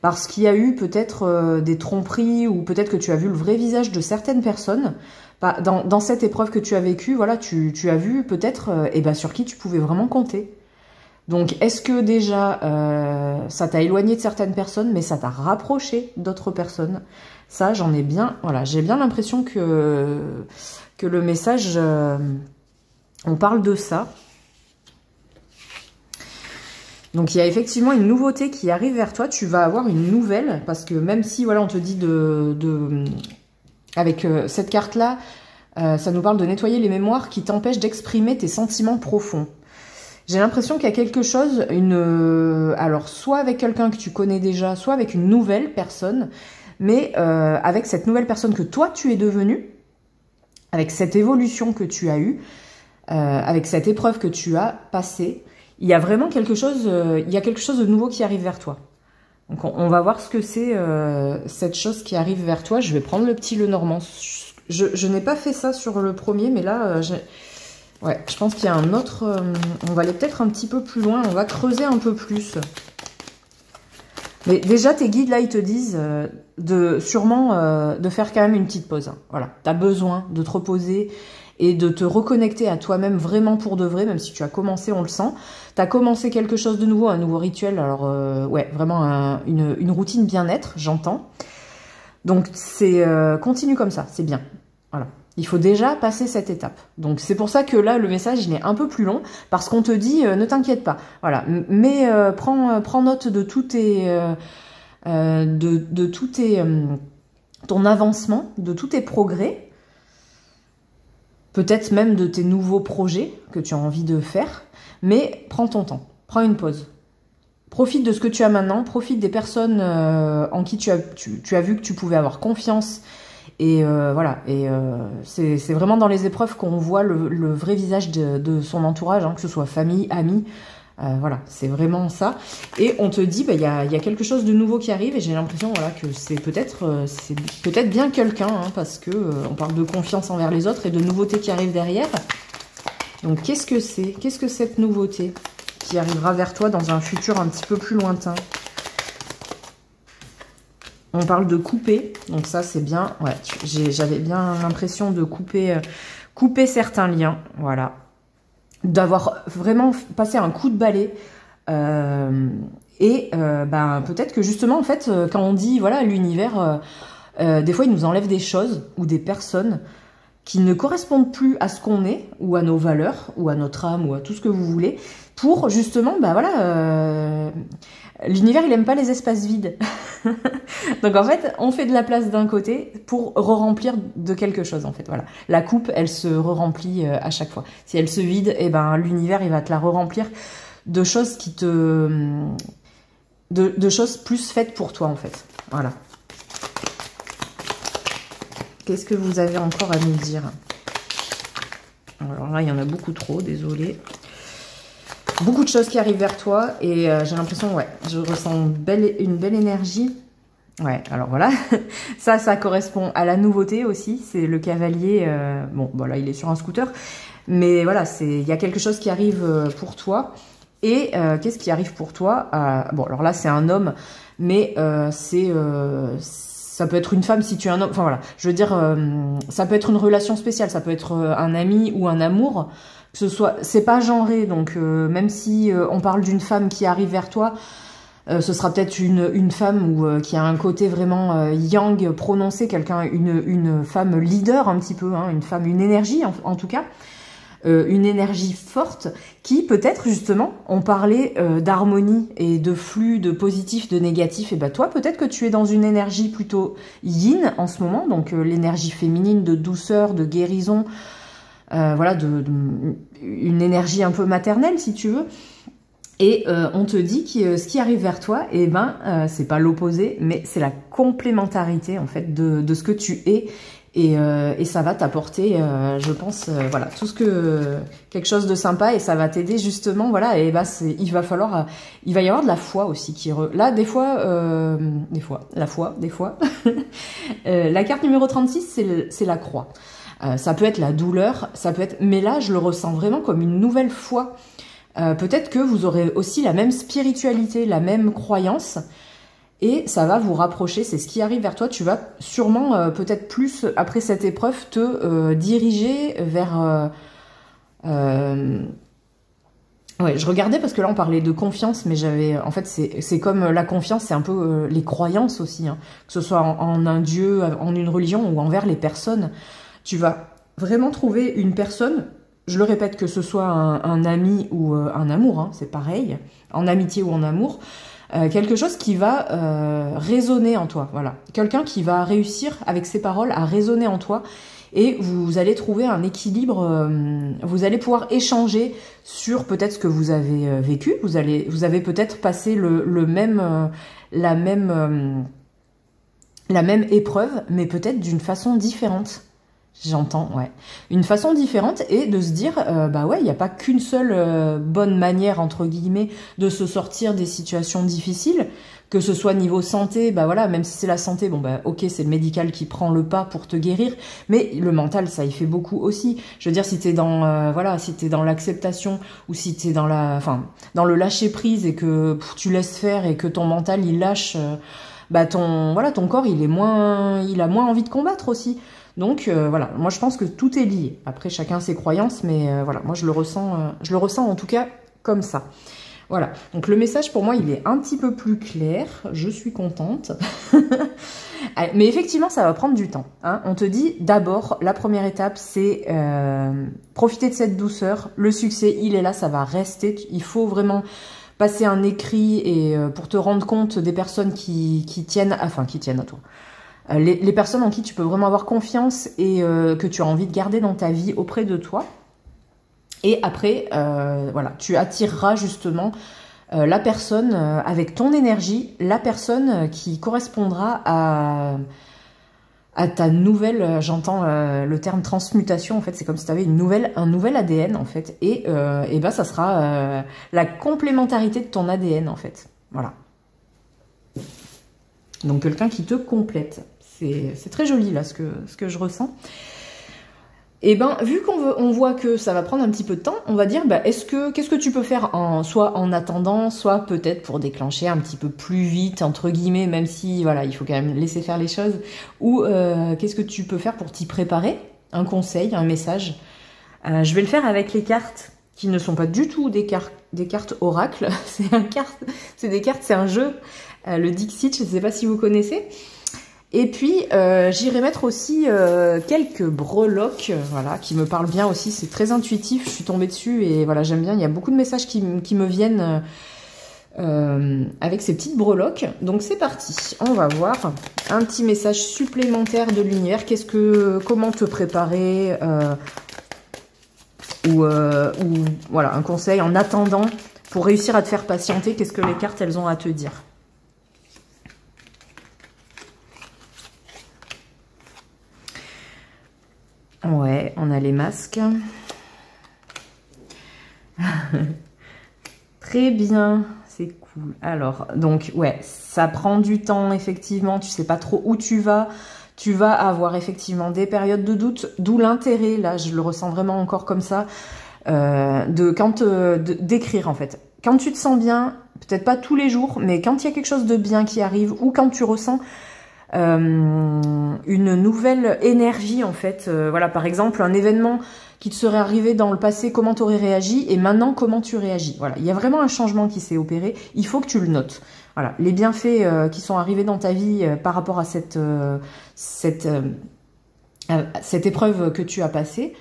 Parce qu'il y a eu peut-être des tromperies, ou peut-être que tu as vu le vrai visage de certaines personnes. Dans cette épreuve que tu as vécue, voilà, tu as vu peut-être sur qui tu pouvais vraiment compter. Donc, est-ce que déjà, ça t'a éloigné de certaines personnes, mais ça t'a rapproché d'autres personnes? Ça, j'en ai bien... Voilà, j'ai bien l'impression que le message... on parle de ça. Donc il y a effectivement une nouveauté qui arrive vers toi, tu vas avoir une nouvelle, parce que même si voilà on te dit avec cette carte-là, ça nous parle de nettoyer les mémoires qui t'empêchent d'exprimer tes sentiments profonds. J'ai l'impression qu'il y a quelque chose, alors soit avec quelqu'un que tu connais déjà, soit avec une nouvelle personne, mais avec cette nouvelle personne que toi tu es devenue, avec cette évolution que tu as eue, avec cette épreuve que tu as passée, il y a vraiment quelque chose, il y a quelque chose de nouveau qui arrive vers toi. Donc on va voir ce que c'est cette chose qui arrive vers toi. Je vais prendre le petit Lenormand. Je n'ai pas fait ça sur le premier, mais là, ouais, je pense qu'il y a un autre... on va aller peut-être un petit peu plus loin, on va creuser un peu plus. Mais déjà, tes guides, là, ils te disent sûrement de faire quand même une petite pause. Hein. Voilà, tu as besoin de te reposer et de te reconnecter à toi-même vraiment pour de vrai, même si tu as commencé, on le sent. Tu as commencé quelque chose de nouveau, un nouveau rituel, alors ouais, vraiment une routine bien-être, j'entends. Donc c'est continue comme ça, c'est bien. Voilà. Il faut déjà passer cette étape. Donc c'est pour ça que là, le message, il est un peu plus long, parce qu'on te dit, ne t'inquiète pas. Voilà, mais prends note de tout ton avancement, de tous tes progrès, peut-être même de tes nouveaux projets que tu as envie de faire, mais prends ton temps, prends une pause. Profite de ce que tu as maintenant, profite des personnes en qui tu as vu que tu pouvais avoir confiance Et voilà, et c'est vraiment dans les épreuves qu'on voit le vrai visage de son entourage, hein, que ce soit famille, amis. Voilà, c'est vraiment ça. Et on te dit, bah, y a quelque chose de nouveau qui arrive, et j'ai l'impression, voilà, que c'est peut-être bien quelqu'un, hein, parce que on parle de confiance envers les autres et de nouveautés qui arrivent derrière. Donc qu'est-ce que c'est? Qu'est-ce que cette nouveauté qui arrivera vers toi dans un futur un petit peu plus lointain? On parle de couper, donc ça c'est bien. Ouais, j'avais bien l'impression de couper certains liens, voilà. D'avoir vraiment passé un coup de balai. Ben, peut-être que justement, en fait, quand on dit, voilà, l'univers, des fois il nous enlève des choses ou des personnes qui ne correspondent plus à ce qu'on est, ou à nos valeurs, ou à notre âme, ou à tout ce que vous voulez, pour justement, ben voilà, l'univers il aime pas les espaces vides. Donc en fait, on fait de la place d'un côté pour re-remplir de quelque chose, en fait, voilà. La coupe, elle se re-remplit à chaque fois. Si elle se vide, eh ben l'univers il va te la re-remplir de choses qui te... de choses plus faites pour toi, en fait. Voilà. Qu'est-ce que vous avez encore à nous dire? Alors là, il y en a beaucoup trop, désolée. Beaucoup de choses qui arrivent vers toi et j'ai l'impression, ouais, je ressens une belle énergie. Ouais, alors voilà, ça correspond à la nouveauté aussi, c'est le cavalier, bon, voilà, il est sur un scooter, mais voilà, il y a quelque chose qui arrive pour toi. Et qu'est-ce qui arrive pour toi? Bon, alors là, c'est un homme, mais ça peut être une femme si tu es un homme. Enfin voilà, je veux dire, ça peut être une relation spéciale, ça peut être un ami ou un amour. Que ce soit, c'est pas genré, donc même si on parle d'une femme qui arrive vers toi, ce sera peut-être une femme qui a un côté vraiment yang prononcé, une femme leader un petit peu, hein, une énergie en tout cas. Une énergie forte qui peut-être justement, on parlait d'harmonie et de flux, de positif, de négatif, et ben toi peut-être que tu es dans une énergie plutôt yin en ce moment, donc l'énergie féminine de douceur, de guérison, voilà, une énergie un peu maternelle si tu veux. Et on te dit que ce qui arrive vers toi, eh ben c'est pas l'opposé, mais c'est la complémentarité en fait de ce que tu es. Et ça va t'apporter, je pense, voilà, quelque chose de sympa, et ça va t'aider justement, voilà, et bah il va y avoir de la foi aussi là des fois, la foi, des fois, la carte numéro 36, c'est la croix. Ça peut être la douleur, ça peut être, mais là je le ressens vraiment comme une nouvelle foi. Peut-être que vous aurez aussi la même spiritualité, la même croyance. Et ça va vous rapprocher, c'est ce qui arrive vers toi. Tu vas sûrement, peut-être plus, après cette épreuve, te diriger vers... Ouais, je regardais parce que là, on parlait de confiance, mais en fait, c'est comme la confiance, c'est un peu les croyances aussi. Hein. Que ce soit en un dieu, en une religion ou envers les personnes. Tu vas vraiment trouver une personne, je le répète, que ce soit un ami ou un amour, hein, c'est pareil, en amitié ou en amour, quelque chose qui va résonner en toi, voilà. Quelqu'un qui va réussir avec ses paroles à résonner en toi, et vous allez trouver un équilibre, vous allez pouvoir échanger sur peut-être ce que vous avez vécu, vous avez peut-être passé la même épreuve, mais peut-être d'une façon différente. J'entends, ouais. Une façon différente, et de se dire, bah ouais, il n'y a pas qu'une seule bonne manière, entre guillemets, de se sortir des situations difficiles, que ce soit niveau santé, bah voilà, même si c'est la santé, bon bah ok, c'est le médical qui prend le pas pour te guérir, mais le mental, ça y fait beaucoup aussi. Je veux dire, si t'es dans, voilà, si t'es dans l'acceptation, ou si t'es dans dans le lâcher prise, et que tu laisses faire, et que ton mental, il lâche, bah ton corps, il a moins envie de combattre aussi. Donc voilà, moi je pense que tout est lié. Après chacun ses croyances, mais voilà, moi je le ressens en tout cas comme ça. Voilà, donc le message pour moi il est un petit peu plus clair, je suis contente. Mais effectivement ça va prendre du temps. Hein. On te dit d'abord, la première étape c'est profiter de cette douceur, le succès il est là, ça va rester, il faut vraiment passer un écrit et pour te rendre compte des personnes qui tiennent à toi. Les personnes en qui tu peux vraiment avoir confiance et que tu as envie de garder dans ta vie auprès de toi. Et après, voilà, tu attireras justement la personne avec ton énergie, la personne qui correspondra à ta nouvelle, j'entends le terme transmutation, en fait, c'est comme si tu avais un nouvel ADN, en fait, et ben ça sera la complémentarité de ton ADN, en fait, voilà. Donc quelqu'un qui te complète, c'est très joli, là, ce que je ressens. Et ben, vu qu'on voit que ça va prendre un petit peu de temps, on va dire, bah, qu'est-ce que tu peux faire soit en attendant, soit peut-être pour déclencher un petit peu plus vite, entre guillemets, même si, voilà, il faut quand même laisser faire les choses, ou qu'est-ce que tu peux faire pour t'y préparer? Un conseil, un message. Je vais le faire avec les cartes qui ne sont pas du tout des cartes oracle, c'est des cartes, c'est un jeu, le Dixit, je ne sais pas si vous connaissez. Et puis, j'irai mettre aussi quelques breloques, voilà, qui me parlent bien aussi. C'est très intuitif, je suis tombée dessus et voilà, j'aime bien. Il y a beaucoup de messages qui me viennent avec ces petites breloques. Donc, c'est parti. On va voir un petit message supplémentaire de l'univers. Comment te préparer ou voilà, un conseil en attendant pour réussir à te faire patienter. Qu'est-ce que les cartes, elles ont à te dire ? Ouais, on a les masques. Très bien, c'est cool. Alors, donc, ouais, ça prend du temps, effectivement. Tu sais pas trop où tu vas. Tu vas avoir effectivement des périodes de doute, d'où l'intérêt, là, je le ressens vraiment encore comme ça, d'écrire, en fait. Quand tu te sens bien, peut-être pas tous les jours, mais quand il y a quelque chose de bien qui arrive, ou quand tu ressens une nouvelle énergie en fait, voilà, par exemple un événement qui te serait arrivé dans le passé, comment tu aurais réagi, et maintenant comment tu réagis. Voilà, il y a vraiment un changement qui s'est opéré, il faut que tu le notes. Voilà, les bienfaits qui sont arrivés dans ta vie par rapport à cette épreuve que tu as passée.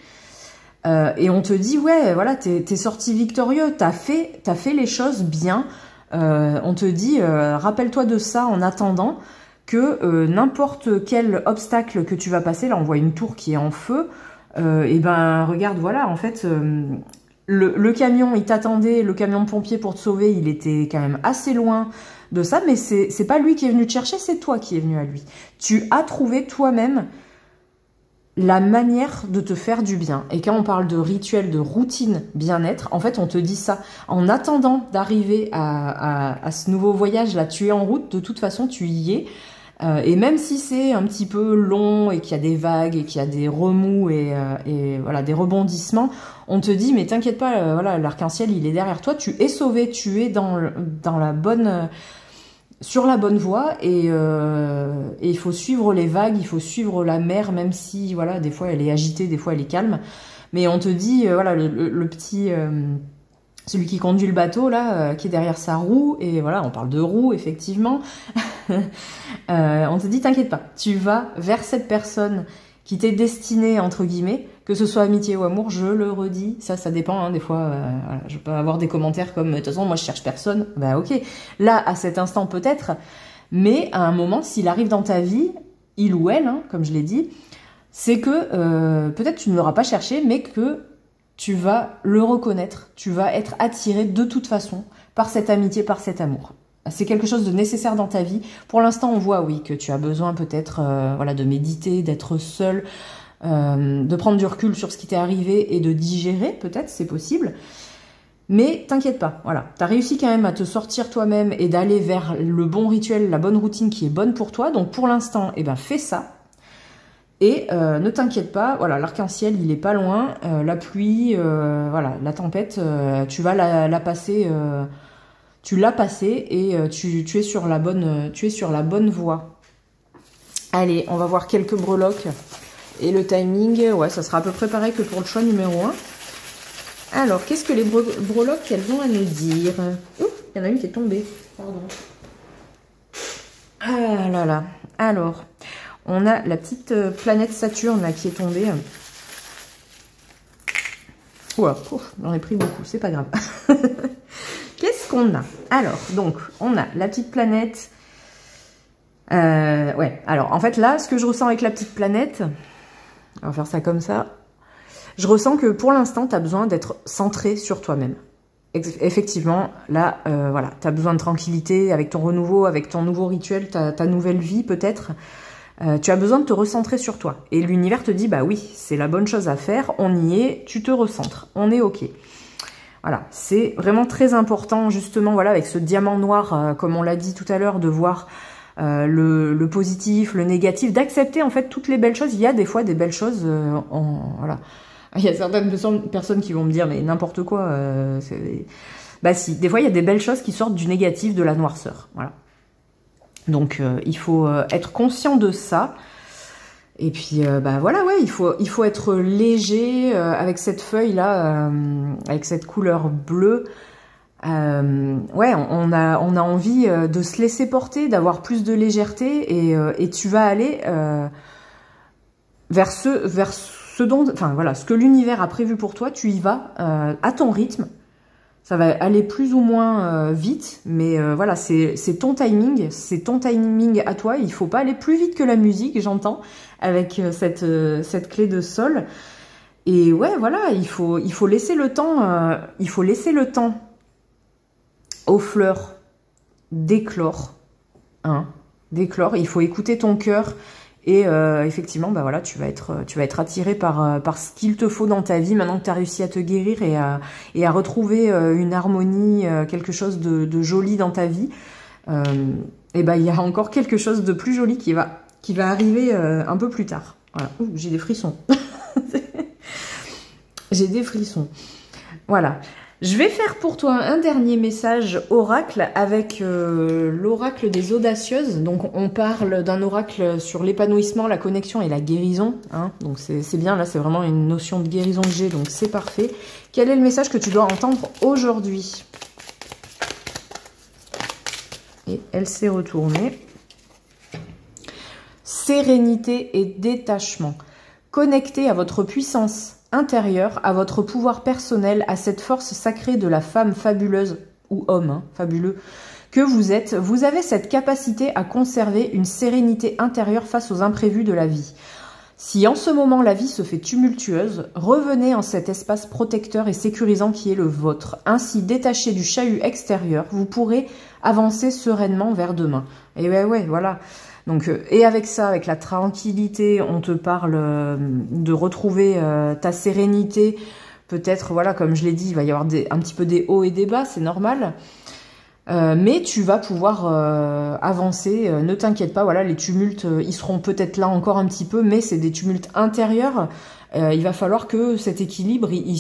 Et on te dit, ouais, voilà, t'es sorti victorieux, t'as fait les choses bien. On te dit, rappelle-toi de ça en attendant que n'importe quel obstacle que tu vas passer, là on voit une tour qui est en feu, et ben regarde, voilà, en fait, le camion, il t'attendait, le camion de pompier pour te sauver, il était quand même assez loin de ça, mais c'est pas lui qui est venu te chercher, c'est toi qui es venu à lui. Tu as trouvé toi-même la manière de te faire du bien. Et quand on parle de rituel, de routine bien-être, en fait, on te dit ça. En attendant d'arriver à ce nouveau voyage-là, tu es en route, de toute façon, tu y es. Et même si c'est un petit peu long et qu'il y a des vagues et qu'il y a des remous et voilà, des rebondissements, on te dit, mais t'inquiète pas, voilà, l'arc-en-ciel, il est derrière toi, tu es sauvé, tu es dans la bonne... sur la bonne voie et il faut suivre les vagues, il faut suivre la mer, même si voilà, des fois elle est agitée, des fois elle est calme. Mais on te dit, voilà, le petit... celui qui conduit le bateau, là, qui est derrière sa roue, et voilà, on parle de roue, effectivement. On te dit, t'inquiète pas, tu vas vers cette personne qui t'est destinée, entre guillemets, que ce soit amitié ou amour, je le redis, ça dépend, hein, des fois, voilà, je peux avoir des commentaires comme, de toute façon, moi je cherche personne, bah ok, là, à cet instant peut-être, mais à un moment, s'il arrive dans ta vie, il ou elle, hein, comme je l'ai dit, c'est que peut-être tu ne l'auras pas cherché, mais que tu vas le reconnaître, tu vas être attiré de toute façon par cette amitié, par cet amour. C'est quelque chose de nécessaire dans ta vie. Pour l'instant, on voit, oui, que tu as besoin peut-être voilà, de méditer, d'être seul, de prendre du recul sur ce qui t'est arrivé et de digérer, peut-être, c'est possible. Mais t'inquiète pas, voilà, tu as réussi quand même à te sortir toi-même et d'aller vers le bon rituel, la bonne routine qui est bonne pour toi. Donc pour l'instant, eh ben, fais ça. Et ne t'inquiète pas, voilà, l'arc-en-ciel, il est pas loin. La pluie, voilà, la tempête, tu vas la passer... tu l'as passé et tu es sur la bonne voie. Allez, on va voir quelques breloques. Et le timing, ouais, ça sera à peu près pareil que pour le choix numéro 1. Alors, qu'est-ce que les breloques, elles ont à nous dire? Ouh, il y en a une qui est tombée. Pardon. Ah là là. Alors, on a la petite planète Saturne là qui est tombée. Ouah, j'en ai pris beaucoup, c'est pas grave. Qu'est-ce qu'on a? Alors, donc, on a la petite planète. Ouais, alors, en fait, là, ce que je ressens avec la petite planète, on va faire ça comme ça. Je ressens que pour l'instant, tu as besoin d'être centré sur toi-même. Effectivement, là, voilà, tu as besoin de tranquillité avec ton renouveau, avec ton nouveau rituel, ta nouvelle vie peut-être. Tu as besoin de te recentrer sur toi. Et l'univers te dit, bah oui, c'est la bonne chose à faire, on y est, tu te recentres, on est OK. Voilà, c'est vraiment très important, justement, voilà, avec ce diamant noir, comme on l'a dit tout à l'heure, de voir le positif, le négatif, d'accepter en fait toutes les belles choses. Il y a des fois des belles choses, voilà. Il y a certaines personnes qui vont me dire, mais n'importe quoi. Bah si, des fois il y a des belles choses qui sortent du négatif, de la noirceur, voilà. Donc il faut être conscient de ça. Et puis bah voilà, ouais, il faut être léger avec cette feuille là, avec cette couleur bleue. Ouais, on a envie de se laisser porter, d'avoir plus de légèreté, et tu vas aller vers ce dont, enfin voilà, ce que l'univers a prévu pour toi. Tu y vas à ton rythme. Ça va aller plus ou moins vite, mais voilà, c'est ton timing à toi. Il faut pas aller plus vite que la musique, j'entends, avec cette clé de sol. Et ouais, voilà, il faut laisser le temps, aux fleurs d'éclore, hein, d'éclore. Il faut écouter ton cœur. Et effectivement, bah voilà, tu vas être attiré par ce qu'il te faut dans ta vie maintenant que tu as réussi à te guérir et à retrouver une harmonie, quelque chose de joli dans ta vie. Et bah il y a encore quelque chose de plus joli qui va arriver un peu plus tard. Voilà. Ouh, j'ai des frissons. J'ai des frissons. Voilà. Je vais faire pour toi un dernier message oracle avec l'oracle des audacieuses. Donc on parle d'un oracle sur l'épanouissement, la connexion et la guérison, hein. Donc c'est bien, là c'est vraiment une notion de guérison que j'ai, donc c'est parfait. Quel est le message que tu dois entendre aujourd'hui? Et elle s'est retournée. Sérénité et détachement. Connecté à votre puissance intérieure, à votre pouvoir personnel, à cette force sacrée de la femme fabuleuse, ou homme, hein, fabuleux, que vous êtes, vous avez cette capacité à conserver une sérénité intérieure face aux imprévus de la vie. Si en ce moment la vie se fait tumultueuse, revenez en cet espace protecteur et sécurisant qui est le vôtre. Ainsi, détaché du chahut extérieur, vous pourrez avancer sereinement vers demain. Et ouais, voilà. Donc, et avec ça, avec la tranquillité, on te parle de retrouver ta sérénité. Peut-être, voilà, comme je l'ai dit, il va y avoir un petit peu des hauts et des bas, c'est normal. Mais tu vas pouvoir avancer, ne t'inquiète pas, voilà, les tumultes, ils seront peut-être là encore un petit peu, mais c'est des tumultes intérieurs. Il va falloir que cet équilibre, il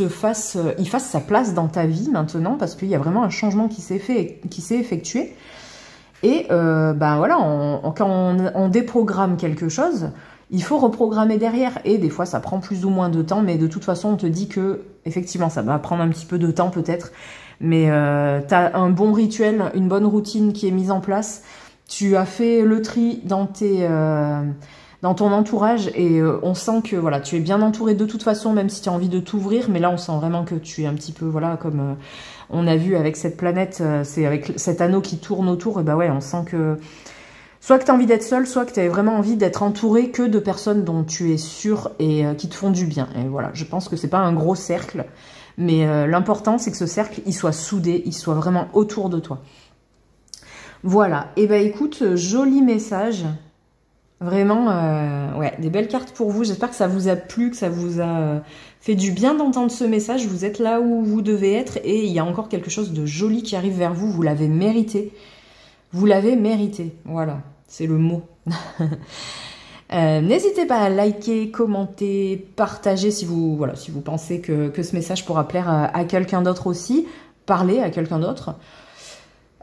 fasse sa place dans ta vie maintenant, parce qu'il y a vraiment un changement qui s'est effectué. Et ben voilà, quand on déprogramme quelque chose, il faut reprogrammer derrière. Et des fois, ça prend plus ou moins de temps, mais de toute façon, on te dit que, effectivement, ça va prendre un petit peu de temps peut-être. Mais tu as un bon rituel, une bonne routine qui est mise en place. Tu as fait le tri dans ton entourage et on sent que voilà, tu es bien entouré de toute façon, même si tu as envie de t'ouvrir. Mais là, on sent vraiment que tu es un petit peu, voilà, comme on a vu avec cette planète, c'est avec cet anneau qui tourne autour. Et bah ouais, on sent que soit que tu as envie d'être seul, soit que tu as vraiment envie d'être entouré que de personnes dont tu es sûr et qui te font du bien. Et voilà, je pense que c'est pas un gros cercle, mais l'important, c'est que ce cercle, il soit soudé, il soit vraiment autour de toi. Voilà, et ben écoute, joli message. Vraiment, ouais, des belles cartes pour vous. J'espère que ça vous a plu, que ça vous a fait du bien d'entendre ce message. Vous êtes là où vous devez être et il y a encore quelque chose de joli qui arrive vers vous. Vous l'avez mérité. Vous l'avez mérité. Voilà, c'est le mot. N'hésitez pas à liker, commenter, partager si vous pensez que ce message pourra plaire à quelqu'un d'autre aussi. Parlez à quelqu'un d'autre.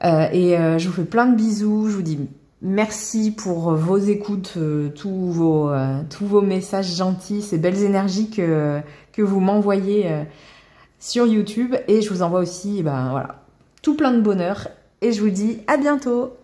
Je vous fais plein de bisous. Je vous dis merci pour vos écoutes, tous vos messages gentils, ces belles énergies que vous m'envoyez sur YouTube. Et je vous envoie aussi, ben, voilà, tout plein de bonheur. Et je vous dis à bientôt.